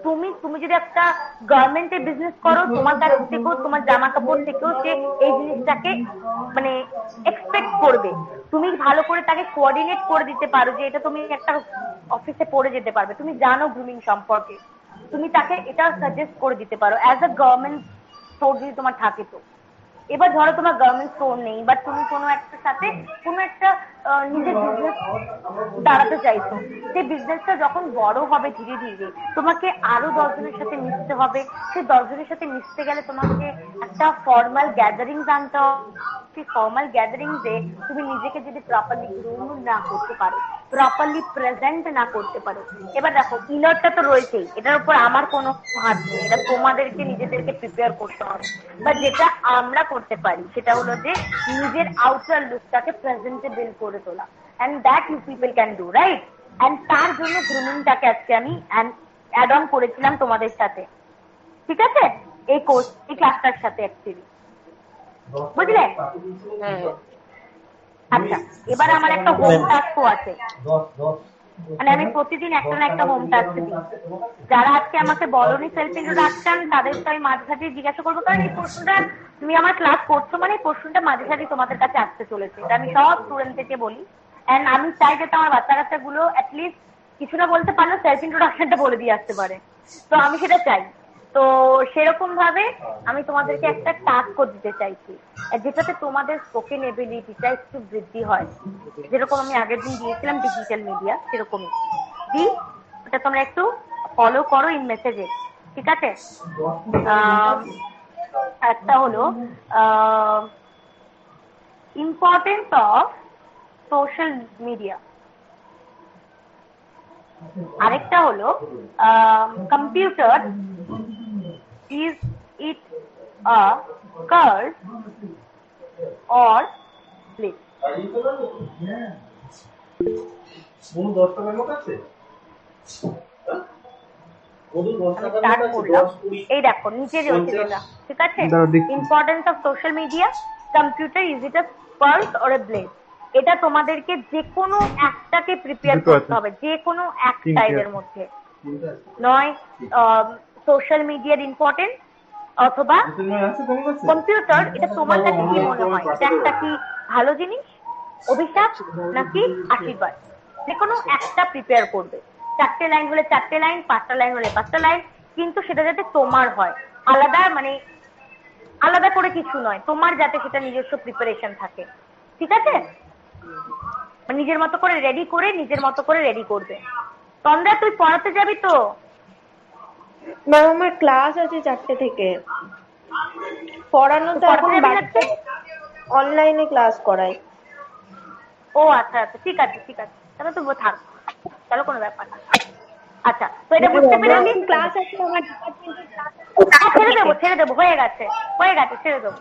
তুমি যদি একটা গার্মেন্টে বিজনেস করো, তোমার কাছ থেকেও, তোমার জামা কাপড় থেকেও সে এই জিনিসটাকে মানে এক্সপেক্ট করবে। তুমি ভালো করে তাকে কোঅর্ডিনেট করে দিতে পারো যে এটা তুমি একটা অফিসে পড়ে যেতে পারবে, তুমি জানো গ্রুমিং সম্পর্কে, তুমি তাকে এটা সাজেস্ট করে দিতে পারো অ্যাজ আ গভর্নমেন্ট স্টোর যদি তোমার থাকে। তো এবার ধরো তোমার গভর্নমেন্ট স্টোর নেই, বাট তুমি কোনো একটা সাথে কোনো একটা নিজের বিজনেস দাঁড়াতে চাইছো, সেই বিজনেসটা যখন বড় হবে ধীরে ধীরে তোমাকে আরো 10 জনের সাথে মিশতে হবে। সেই 10 জনের সাথে মিশতে গেলে তোমাকে একটা ফর্মাল গ্যাদারিং আনতে হবে। সেই ফর্মাল গ্যাদারিংসে তুমি নিজেকে যদি প্রপারলি গ্রুম না করতে পারো, প্রপারলি প্রেজেন্ট না করতে পারো, এবার দেখো ইনারটা তো রয়েছেই, এটার উপর আমার কোনো হাত নেই, এটা তোমাদেরকে নিজেদেরকে প্রিপেয়ার করতে হবে। বা যেটা আমরা করতে পারি সেটা হলো যে নিজের আউটার লুকটাকে প্রেজেন্টেবল করে তোলা, and that you people can do, right? and তার জন্য গ্রুমিংটাকে আজকে আমি অ্যাড অন করেছিলাম তোমাদের সাথে, ঠিক আছে, এই কোর্স, এই ক্লাসটার সাথে অ্যাকচুয়ালি, বুঝলে? আচ্ছা, এবার আমার একটা হোম টাস্কও আছে, মানে আমি প্রতিদিন একটা না একটা হোম টাস্ক দিই। যারা আজকে আমাকে বলনি সেলফ ইন্ট্রোডাকশন, তাদের তো আমি মাঝে সাঝে জিজ্ঞাসা করবো, কারণ এই প্রশ্নটা তুমি আমার ক্লাস করছো মানে এই প্রশ্নটা মাঝে সাঝে তোমাদের কাছে আসতে চলেছে, এটা আমি সব স্টুডেন্টদেরকে বলি। এন্ড আমি চাই যাতে আমার বাচ্চা কাচ্চাগুলো অ্যাটলিস্ট কিছু না বলতে পারলেও সেলফ ইন্ট্রোডাকশনটা বলে দিয়ে আসতে পারে, তো আমি সেটা চাই। তো সেরকম ভাবে আমি তোমাদেরকে একটা টাস্ক দিতে চাইছি যেটাতে তোমাদের স্পোকেন এবিলিটিটা একটু বৃদ্ধি হয়, যেরকম আমি আগের দিন দিয়েছিলাম ডিজিটাল মিডিয়া, সেরকমই দি, ওটা তোমরা একটু ফলো করো ইন মেসেজে, ঠিক আছে? একটা হলো ইম্পর্টেন্স অফ সোশ্যাল মিডিয়া, আরেকটা হলো computer is it a curse or bliss? এই দেখো নিচে রয়েছে যেটা, ঠিক আছে, importance of social media, computer is it a curse or a bless. এটা তোমাদেরকে যে কোনো একটাকে প্রিপেয়ার করতে হবে, যে কোনো একটা এর মধ্যে নয় সোশ্যাল মিডিয়ার ইম্পর্টেন্স অথবা কম্পিউটার। এটা তোমার কাছে কি মনে হয়, এটা একটা কি ভালো জিনিস, অভিশাপ নাকি আশীর্বাদ? যে কোনো একটা প্রিপেয়ার করবে, 4টে লাইন হলে 4টে লাইন, 5টা লাইন হলে 5টা লাইন, কিন্তু সেটা যাতে তোমার হয়, আলাদা মানে আলাদা করে কিছু নয়, তোমার যাতে সেটা নিজস্ব প্রিপারেশন থাকে, ঠিক আছে? নিজের মতো করে রেডি করে নিজের মতো করে রেডি করবে। তন্দ্রা তুই পড়াতে যাবি তো? ম্যাম আমার ক্লাস আছে 4টে থেকে, পড়ানো তো এখন বাড়িতে অনলাইনে ক্লাস করাই। ও আচ্ছা আচ্ছা, ঠিক আছে ঠিক আছে, তাহলে তো থাক, চলো কোনো ব্যাপার না। আচ্ছা, তো এটা বুঝতে পেরেছি, ক্লাস আছে আমার ছেড়ে দেবো, হয়ে গেছে ছেড়ে দেবো।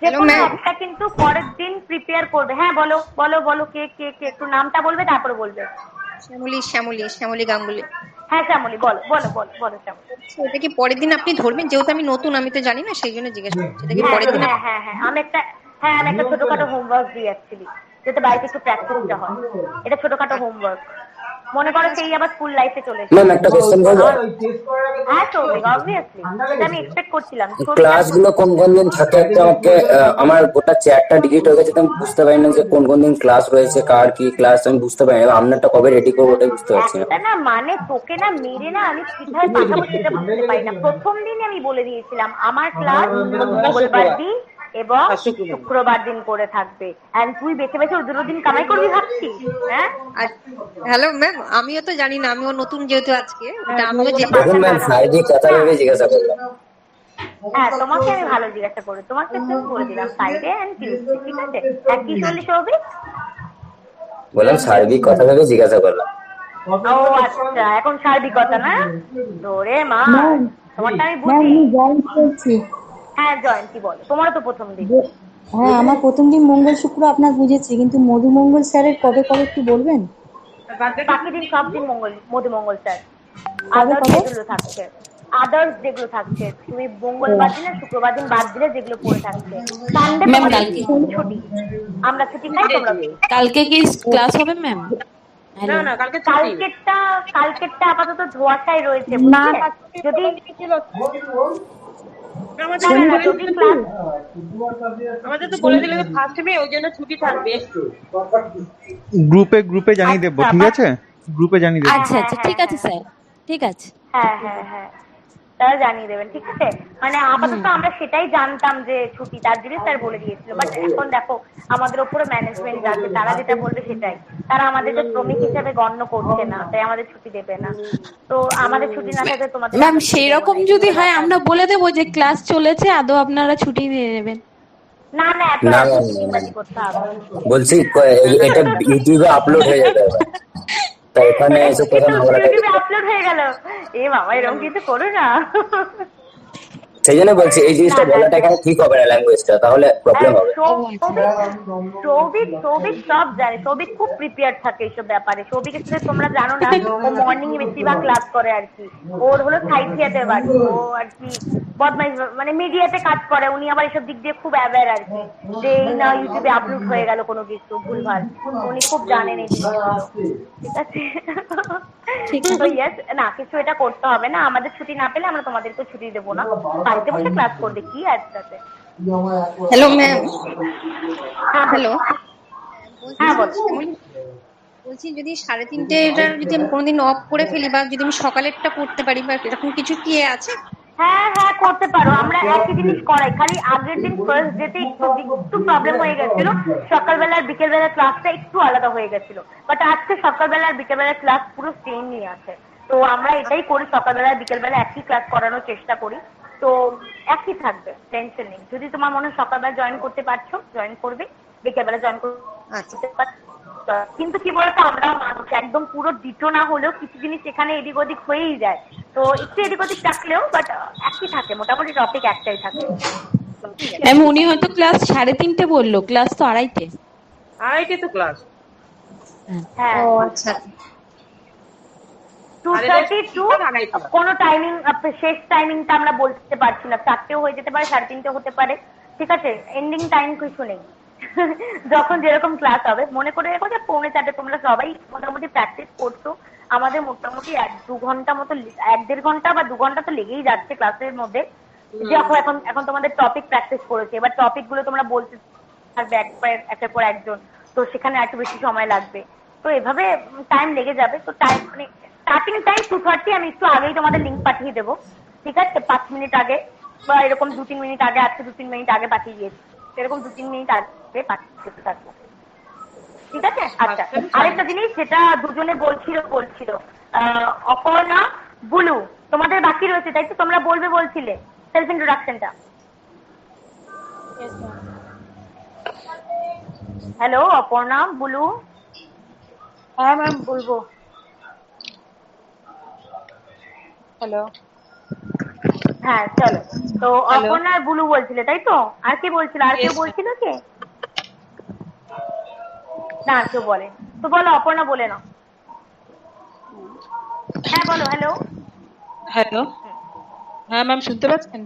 যে কোনো একটা কিন্তু পরের দিন প্রিপেয়ার করবে। হ্যাঁ বলো বলো বলো, কে কে কে একটু নামটা বলবে তারপরে বলবে। শ্যামলী গাঙ্গুলি। হ্যাঁ শ্যামলী, বলো বলো বলো বলো শ্যামলী। এটা কি পরের দিন আপনি ধরবেন? যেহেতু আমি নতুন, আমি তো জানি না, সেই জন্য জিজ্ঞেস করছি। এটা কি পরের দিন? হ্যাঁ আমি একটা ছোটখাটো হোমওয়ার্ক দিই অ্যাকচুয়ালি, যাতে বাড়িতে একটু প্র্যাকটিসটা হয়। এটা ছোটখাটো হোমওয়ার্ক, মনে করো সেই আবার স্কুল লাইফে চলে এসেছে। ম্যাম একটা কোশ্চেন বলবো? হ্যাঁ সৌভিক, অবভিয়াসলি এটা আমি এক্সপেক্ট করছিলাম। ক্লাসগুলো কোন কোন দিন থাকে? একটা আমাকে, আমার গোটা চ্যাটটা ডিলিট হয়ে গেছে, আমি বুঝতে পারি না যে কোন কোন দিন ক্লাস রয়েছে, কার কি ক্লাস আমি বুঝতে পারি না। আপনারটা কবে রেডি করবো ওটাই বুঝতে পারছি না। না মানে তোকে না মেরে না আমি কোথায় পাঠাবো সেটা বুঝতে পারি না। প্রথম দিন আমি বলে দিয়েছিলাম আমার ক্লাস মঙ্গলবার দিন এবং শুক্রবার দিন করে থাকবে, এন্ড তুই বেছে বেছে ওই দুটো দিন কামাই করবি ভাবছিস? হ্যাঁ হ্যালো ম্যাম, আমিও তো জানি না, আমিও নতুন যেহেতু আজকে, আমিও দেখুন ম্যাম সাইডে কথা ভেবে জিজ্ঞাসা করলাম। হ্যাঁ তোমাকে আমি ভালো জিজ্ঞাসা করি, তোমার ক্ষেত্রে আমি বলে দিলাম ফ্রাইডে অ্যান্ড টিউসডে, ঠিক আছে? আর কি বললি সৌভিক? বললাম সার্বিক কথা ভেবে জিজ্ঞাসা করলাম। ও আচ্ছা, এখন সার্বিকতা না? ওরে মা, তোমারটা আমি ম্যাম বুঝি। আমি জয়েন করছি। হ্যাঁ জয়ন্তী বলো, তোমারও তো প্রথম দিন। হ্যাঁ আমার প্রথম দিন মঙ্গল শুক্র আপনার বুঝেছি, কিন্তু মধু মঙ্গল স্যারের কবে কবে একটু বলবেন? বাকি দিন সব দিন মধু মঙ্গল স্যার। আদার্স যেগুলো থাকছে, আদার্স যেগুলো থাকছে, তুমি মঙ্গলবার দিন আর শুক্রবার দিন বাদ দিলে যেগুলো পড়ে থাকছে, সানডে ছুটি, আমরা ছুটি খাই, তোমরা কালকে কি ক্লাস হবে ম্যাম? না না, কালকেরটা আপাতত ধোয়াশায় রয়েছে, যদি আমাদের তো বলে দিলে ফার্স্ট মে, ওই জন্য ছুটি থাকবে। গ্রুপে জানিয়ে দেবো, ঠিক আছে? গ্রুপে জানিয়ে দেবো। আচ্ছা আচ্ছা ঠিক আছে স্যার, ঠিক আছে। হ্যাঁ হ্যাঁ হ্যাঁ, তারা জানিয়ে দেবেন, ঠিক আছে? মানে আপাতত আমরা সেটাই জানতাম যে ছুটি, তার জন্য স্যার বলে দিয়েছিল। বাট এখন দেখো আমাদের উপরে ম্যানেজমেন্ট আছে, তারা যেটা বলবে সেটাই। তারা আমাদেরকে শ্রমিক হিসেবে গণ্য করছে না, তাই আমাদের ছুটি দেবে না। তো আমাদের ছুটি না থাকলে তোমাদের ম্যাম সেই রকম যদি হয় আমরা বলে দেবো যে ক্লাস চলেছে, আদৌ আপনারা ছুটি দিয়ে নেবেন। না না, বলছি এটা ইউটিউবে আপলোড হয়ে যাবে, তো এখানে এসে কথা না বলা ইউটিউবে আপলোড হয়ে গেল। এ বাবা, এরকম কিছু করো না। সেই জন্য বলছি এই জিনিসটা বলাটা এখানে ঠিক হবে না, ল্যাঙ্গুয়েজটা, তাহলে প্রবলেম হবে। সৌভিক সব জানে, সৌভিক খুব প্রিপেয়ার থাকে এইসব ব্যাপারে। সৌভিকের সাথে তোমরা জানো না, ও মর্নিং এ বেশিরভাগ ক্লাস করে আর কি। ওর হলো সাইথিয়াতে বাড়ি, ও আর কি বদমাইশ, মানে মিডিয়াতে কাজ করে। উনি আবার এসব দিক দিয়ে খুব অ্যাওয়্যার আর কি, যে এই না ইউটিউবে আপলোড হয়ে গেল কোনো কিছু ভুলভাল, উনি খুব জানেন এই জিনিসগুলো, ঠিক আছে? তো ইয়েস, না কিছু এটা করতে হবে না। আমাদের ছুটি না পেলে আমরা তোমাদেরকে ছুটি দেবো না, বাড়িতে বসে ক্লাস করবে, কি একসাথে। Hello ma'am. হ্যালো, হ্যাঁ বলছি যদি 3:30টার যদি আমি কোনোদিন অফ করে ফেলি, বা যদি আমি সকালেরটা করতে পারি, বা এরকম কিছু কি আছে? হ্যাঁ হ্যাঁ করতে পারো, আমরা একই জিনিস করাই, খালি আগের দিন ফার্স্ট ডেতে একটু প্রবলেম হয়ে গেছিল, সকালবেলা আর বিকেলবেলা ক্লাসটা একটু আলাদা হয়ে গেছিল। বাট আজকে সকালবেলা আর বিকেলবেলা ক্লাস পুরো সেমই আছে। তো আমরা এটাই করি, সকালবেলা বিকেলবেলা একই ক্লাস করানোর চেষ্টা করি। তো একই থাকবে, টেনশন নেই। যদি তোমার মনে হয় সকালবেলা জয়েন করতে পারছো জয়েন করবে, বিকেলবেলা জয়েন করতে পারছো। কিন্তু কি বলতো, আমরা মানুষ একদম পুরো ডিটো না হলেও কিছু জিনিস এখানে এদিক ওদিক হয়েই যায়। তো একটু এদিক ওদিক থাকলেও বাট একই থাকে, মোটামুটি টপিক একটাই থাকে। ম্যাম উনি হয়তো ক্লাস 3:30 বললো, ক্লাস তো 2:30 তো ক্লাস। হ্যাঁ ও আচ্ছা, 2:30 টু কোনো টাইমিং, শেষ টাইমিংটা আমরা বলতে পারছি না। 4টেও হয়ে যেতে পারে, 3:30 হতে পারে, ঠিক আছে? এন্ডিং টাইম কিছু নেই। যখন যেরকম ক্লাস হবে মনে করে রেখো যে 4:45 তোমরা সবাই মোটামুটি প্র্যাকটিস করছো। আমাদের মোটামুটি 1-2 ঘন্টা মতো, 1-1.5 ঘন্টা বা 2 ঘন্টা তো লেগেই যাচ্ছে ক্লাসের মধ্যে। এখন তোমাদের টপিক প্র্যাকটিস করেছে, এবার টপিক গুলো তোমরা বলতে থাকবে একের পর একজন, তো সেখানে একটু বেশি সময় লাগবে। তো এভাবে টাইম লেগে যাবে। তো টাইম মানে স্টার্টিং টাইম 2:30, আমি একটু আগেই তোমাদের লিঙ্ক পাঠিয়ে দেবো, ঠিক আছে? 5 মিনিট আগে বা এরকম 2-3 মিনিট আগে, আজকে 2-3 মিনিট আগে পাঠিয়ে দিয়েছি, এরকম 2-3 মিনিট আগে পাঠিয়ে থাকবো, ঠিক আছে? আচ্ছা, আরেকটা জিনিস যেটা দুজনে বলছিল অপর্ণা, বুলু, তোমাদের বাকি রয়েছে তাই তো? তোমরা বলবে বলছিলে সেলফ ইন্ট্রোডাকশনটা। হ্যালো অপর্ণা, বুলু। হ্যাঁ ম্যাম বলবো। হ্যালো, হ্যাঁ চলো। তো অপর্ণা আর বুলু বলছিলে তাই তো? আর কি বলছিল? আর কেউ বলছিল কি? না আর কেউ বলে তো, বলো অপর্ণা, বলে নাও। হ্যাঁ বলো। হ্যালো হ্যালো, হ্যাঁ ম্যাম শুনতে পাচ্ছেন?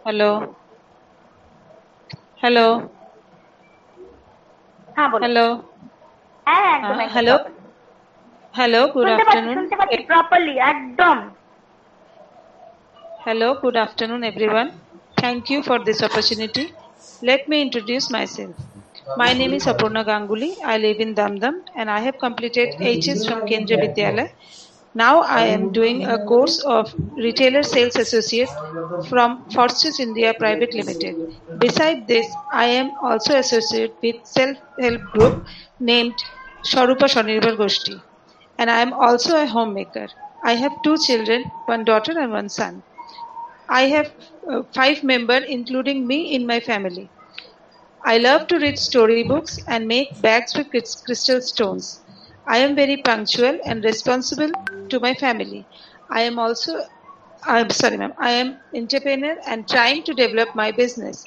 হ্যালো হ্যালো হ্যাঁ বলো। হ্যালো হ্যাঁ একদম হ্যালো হ্যালো, গুড আফটারনুন। শুনতে পাচ্ছি প্রপারলি একদম। Hello, good afternoon everyone. Thank you for this opportunity. Let me introduce myself. My name is Aparna Ganguly. I live in Damdam and I have completed HS from Kendriya Vidyalaya. Now I am doing a course of Retailer Sales Associate from Fortis India Private Limited. Besides this, I am also associate with self-help group named Sharupa Swanirbar Goshti, and I am also a homemaker. I have 2 children, 1 daughter and 1 son. I have 5 members, including me, in my family. I love to read storybooks and make bags with crystal stones. I am very punctual and responsible to my family. I'm sorry, ma'am. I am entrepreneur and trying to develop my business.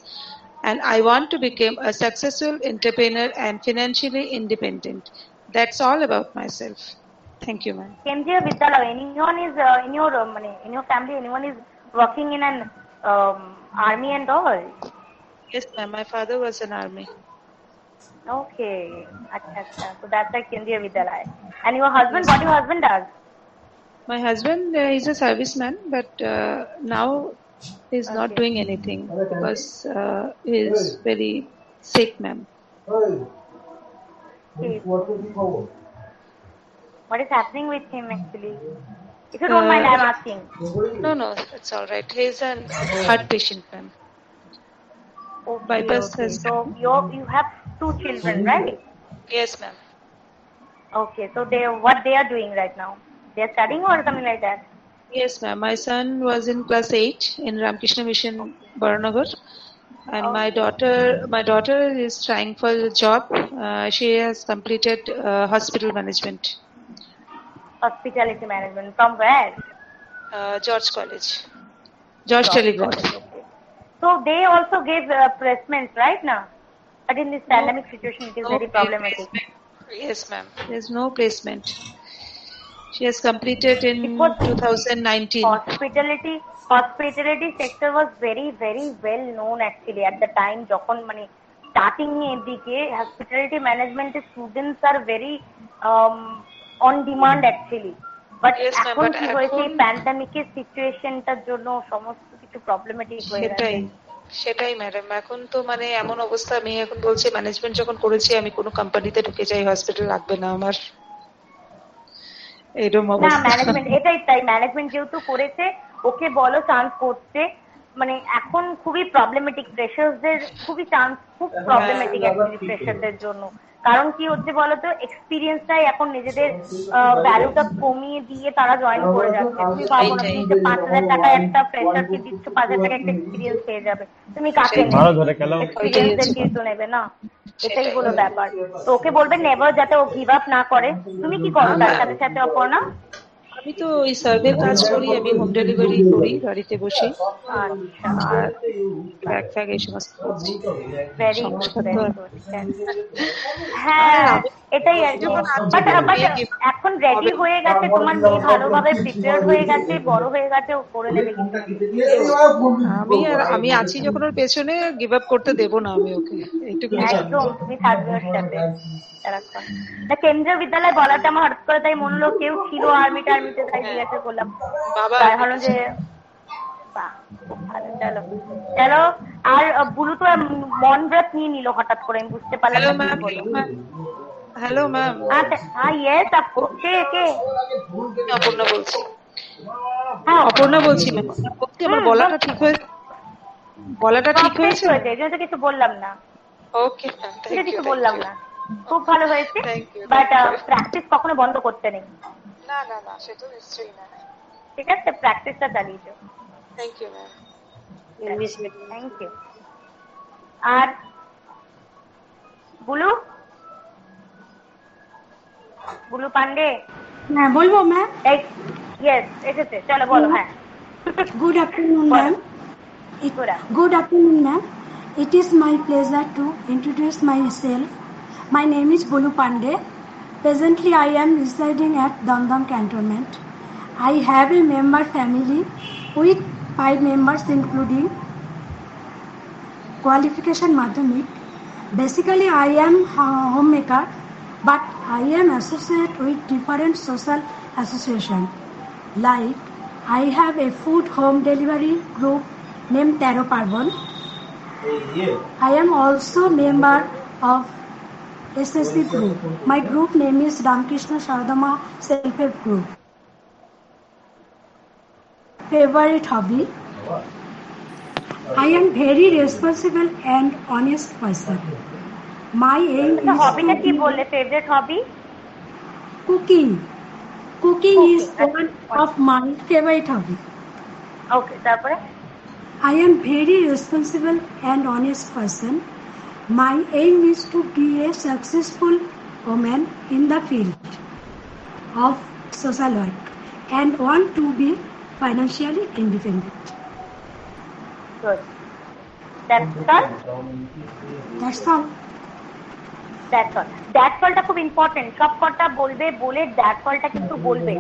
And I want to become a successful entrepreneur and financially independent. That's all about myself. Thank you, ma'am. Kendriya Vidyalaya, anyone is in your family, anyone is working in an army and all? Yes, ma'am. My father was in army. Okay. Achha. So that's like Kendriya Vidyalaya. And your husband, what your husband does? My husband is a serviceman, but now he's not doing anything because he is very sick, ma'am. What is happening with him actually? If you don't mind, I'm asking. No, it's all right. He's a heart patient, ma'am. Okay. So you have 2 children, right? Yes, ma'am. Okay. So what they are doing right now? They are studying or something like that? Yes, ma'am. My son was in class 8 in Ramakrishna Mission, Baranagar, and my daughter is trying for a job. She has completed hospital management. Hospitality management. From where? George College. George Telegraph. Okay. So they also gave placements right now? But in this pandemic situation, it is very problematic. Yes, ma'am. There's no placement. She has completed in 2019. Hospitality sector was very, very well known actually at the time. যখন মানে starting এর দিকে hospitality management students are very on demand actually. But এখন কি হয়েছে প্যান্ডামিকের সিচুয়েশনটার জন্য সমস্ত কিছু প্রবলেমেটিক হয়ে গেছে। সেটাই ম্যাডাম, এখন তো মানে এমন অবস্থা, আমি এখন বলছি ম্যানেজমেন্ট যখন করেছি আমি কোনো কোম্পানিতে ঢুকে যাই, হসপিটাল লাগবে না আমার, এরকম অবস্থা। না ম্যানেজমেন্ট এটাই তাই, ম্যানেজমেন্ট যেহেতু করেছে ওকে বলো চান্স করতে, মানে এখন খুবই প্রবলেমেটিক, ফ্রেশারসদের খুবই চান্স খুব প্রবলেমেটিক অ্যাকচুয়ালি ফ্রেশারদের জন্য। কারণ কি হচ্ছে বলতো, এক্সপিরিয়েন্সটাই এখন নিজেদের ভ্যালুটা কমিয়ে দিয়ে তারা জয়েন করে যাচ্ছে। তুমি ভাবো না, তুমি যে 5,000 টাকা একটা ফ্রেশারকে দিচ্ছ, 5,000 টাকা একটা এক্সপিরিয়েন্স পেয়ে যাবে, তুমি কাকে নেবে? এক্সপিরিয়েন্সদেরকেই তো নেবে না, এটাই হলো ব্যাপার। তো ওকে বলবে নেভার, যাতে ও গিভ আপ না করে। তুমি কি করো তার সাথে সাথে অপর্ণা? আমি তো ওই সার্ভের কাজ করি, আমি হোম ডেলিভারি করি বাড়িতে বসে। আচ্ছা, আর ব্যাগ এই সমস্ত করছি। Very good. হ্যাঁ এটাই আর কি। বাট এখন রেডি হয়ে গেছে, তোমার মেয়ে ভালোভাবে প্রিপেয়ার্ড হয়ে গেছে, বড় হয়ে গেছে, ও করে নেবে কিন্তু। আমি আছি যখন ওর পেছনে, গিভ আপ করতে দেব না আমি ওকে, এইটুকু একদম তুমি থাকবে ওর সাথে সারাক্ষণ। না কেন্দ্রীয় বিদ্যালয় বলাটা আমার হঠাৎ করে তাই মনে হলো কেউ ছিল আর্মিতে, তাই জিজ্ঞাসা করলাম। তাই হলো যে চলো চলো। আর বুলু তো মন ব্রত নিয়ে নিল হঠাৎ করে, আমি বুঝতে পারলাম। Hello ma'am. হ্যাঁ ইয়েস, কে কে? অপর্ণা বলছি। হ্যাঁ অপর্ণা বলছি ম্যাম। আমার বলাটা ঠিক হয়েছে? এই জন্য তো কিছু বললাম না। ওকে ম্যাম, কিছু বললাম না, খুব ভালো হয়েছে। বাট প্র্যাকটিস কখনো বন্ধ করতে নেই। না না না, সেটা নিশ্চয়ই না। ঠিক আছে, প্র্যাকটিসটা চালিয়ে যাও। Thank you ma'am. Thank you. আর বুলু পান্ডে? হ্যাঁ বলবো ম্যাম। ইয়েস এসেছে, চলো বলো। হ্যাঁ, good afternoon ma'am. Good afternoon, ma'am. It is my pleasure to introduce myself. My name is Bolu Pandey. Presently, I am residing at Damdam Cantonment. I have a member family with 5 members, including qualification Madhyamik. Basically, I am homemaker, but I am associated with different social associations. Like, I have a food home delivery group named Taro Parvan. I am also member of SSC group. My group name is Ramakrishna Sharadama Self-Help Group. Favorite hobby? I am very responsible and honest person. My aim is hobby ki bolle? Favorite hobby? Cooking. Cooking is one of my favorite hobby. Okay, তারপরে? I am very responsible and honest person. My aim is to be a successful woman in the field of social work and want to be financially independent. Good. That's all? That's all. That's all. That's all টা খুব important. সব কথা বলবে, বলে that's all টা কিন্তু বলবে।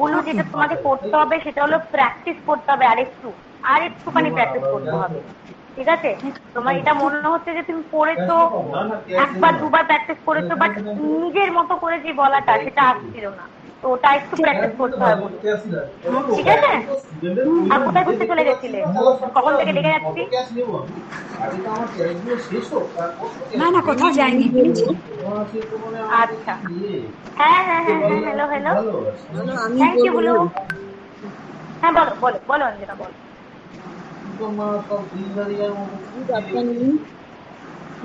বলো যেটা তোমাকে করতে হবে সেটা হলো প্র্যাকটিস করতে হবে আরেকটুখানি প্র্যাকটিস করতে হবে। ঠিক আছে? তোমার এটা মনে হচ্ছে যে তুমি পড়েছো, একবার দুবার প্র্যাকটিস করেছো, বাট নিজের মতো করে যে বলাটা সেটা আসছিল না। তো ওটা একটু প্র্যাকটিস করতে হবে। ঠিক আছে? আর কোথায় ঘুরতে চলে গেছিলে? কখন থেকে ডেকে যাচ্ছি? না কোথাও যাইনি। আচ্ছা। হ্যাঁ, হ্যালো। থ্যাংক ইউ বলো। হ্যাঁ বলো অঞ্জনা বলো। Good afternoon.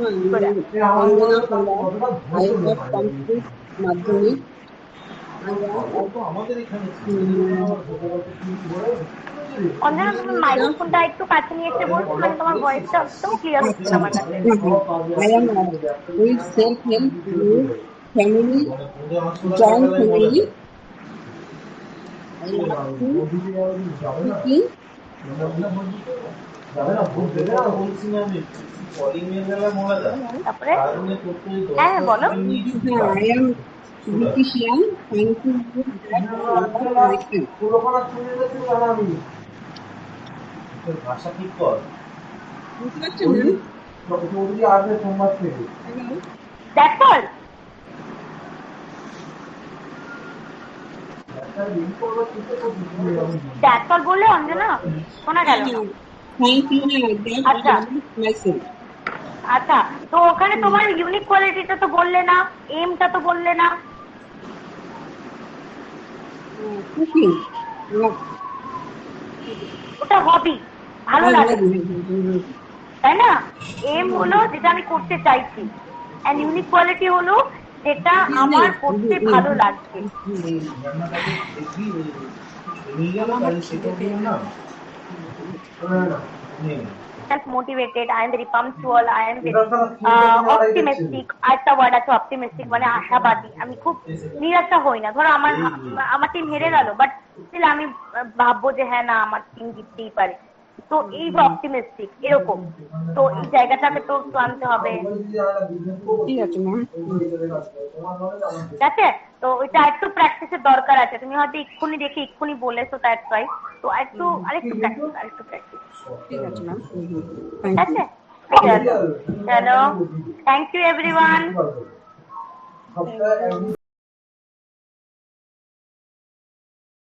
Anjana Kundar. I have complete Madhyamik. Anjana তুমি মাইক্রোফোনটা একটু কাছে নিয়ে এসে বলছো, মানে তোমার ভয়েসটা একদম ক্লিয়ার হচ্ছে আমার কাছে। I am with self-help group, family, joint family. I love to cooking. তারপরে হ্যাঁ বলো। I am beautician. Thank you ভাষা ঠিক কর। That's all. That's all বললে অঞ্জনা শোনা গেল। আচ্ছা তো ওখানে তোমার ইউনিক কোয়ালিটিটা তো বললে না, এমটা তো বললে না। ওটা হবি, ভালো লাগে তাই না? এম হলো যেটা আমি করতে চাইছি, এন্ড ইউনিক কোয়ালিটি হলো যেটা আমার করতে ভালো লাগছে। Self-motivated, I am very punctual, I am very optimistic. একটা ওয়ার্ড আছে optimistic, মানে আশাবাদী। আমি খুব নিরাশা হই না। ধরো আমার টিম হেরে গেল, বাট স্টিল আমি ভাববো যে হ্যাঁ না আমার টিম জিততেই পারে। তো এই যে অপটিমিস্টিক এরকম, তো এই জায়গাটাকে তো আনতে হবে। ঠিক আছে ম্যাম। ঠিক আছে, তো ওইটা একটু প্র্যাকটিসের দরকার আছে। তুমি হয়তো এক্ষুনি দেখে এক্ষুনি বলেছো, দ্যাটস রাই। তো আরেকটু প্র্যাকটিস। ঠিক আছে ম্যাম। ঠিক আছে, চলো থ্যাংক ইউ এভরিওয়ান।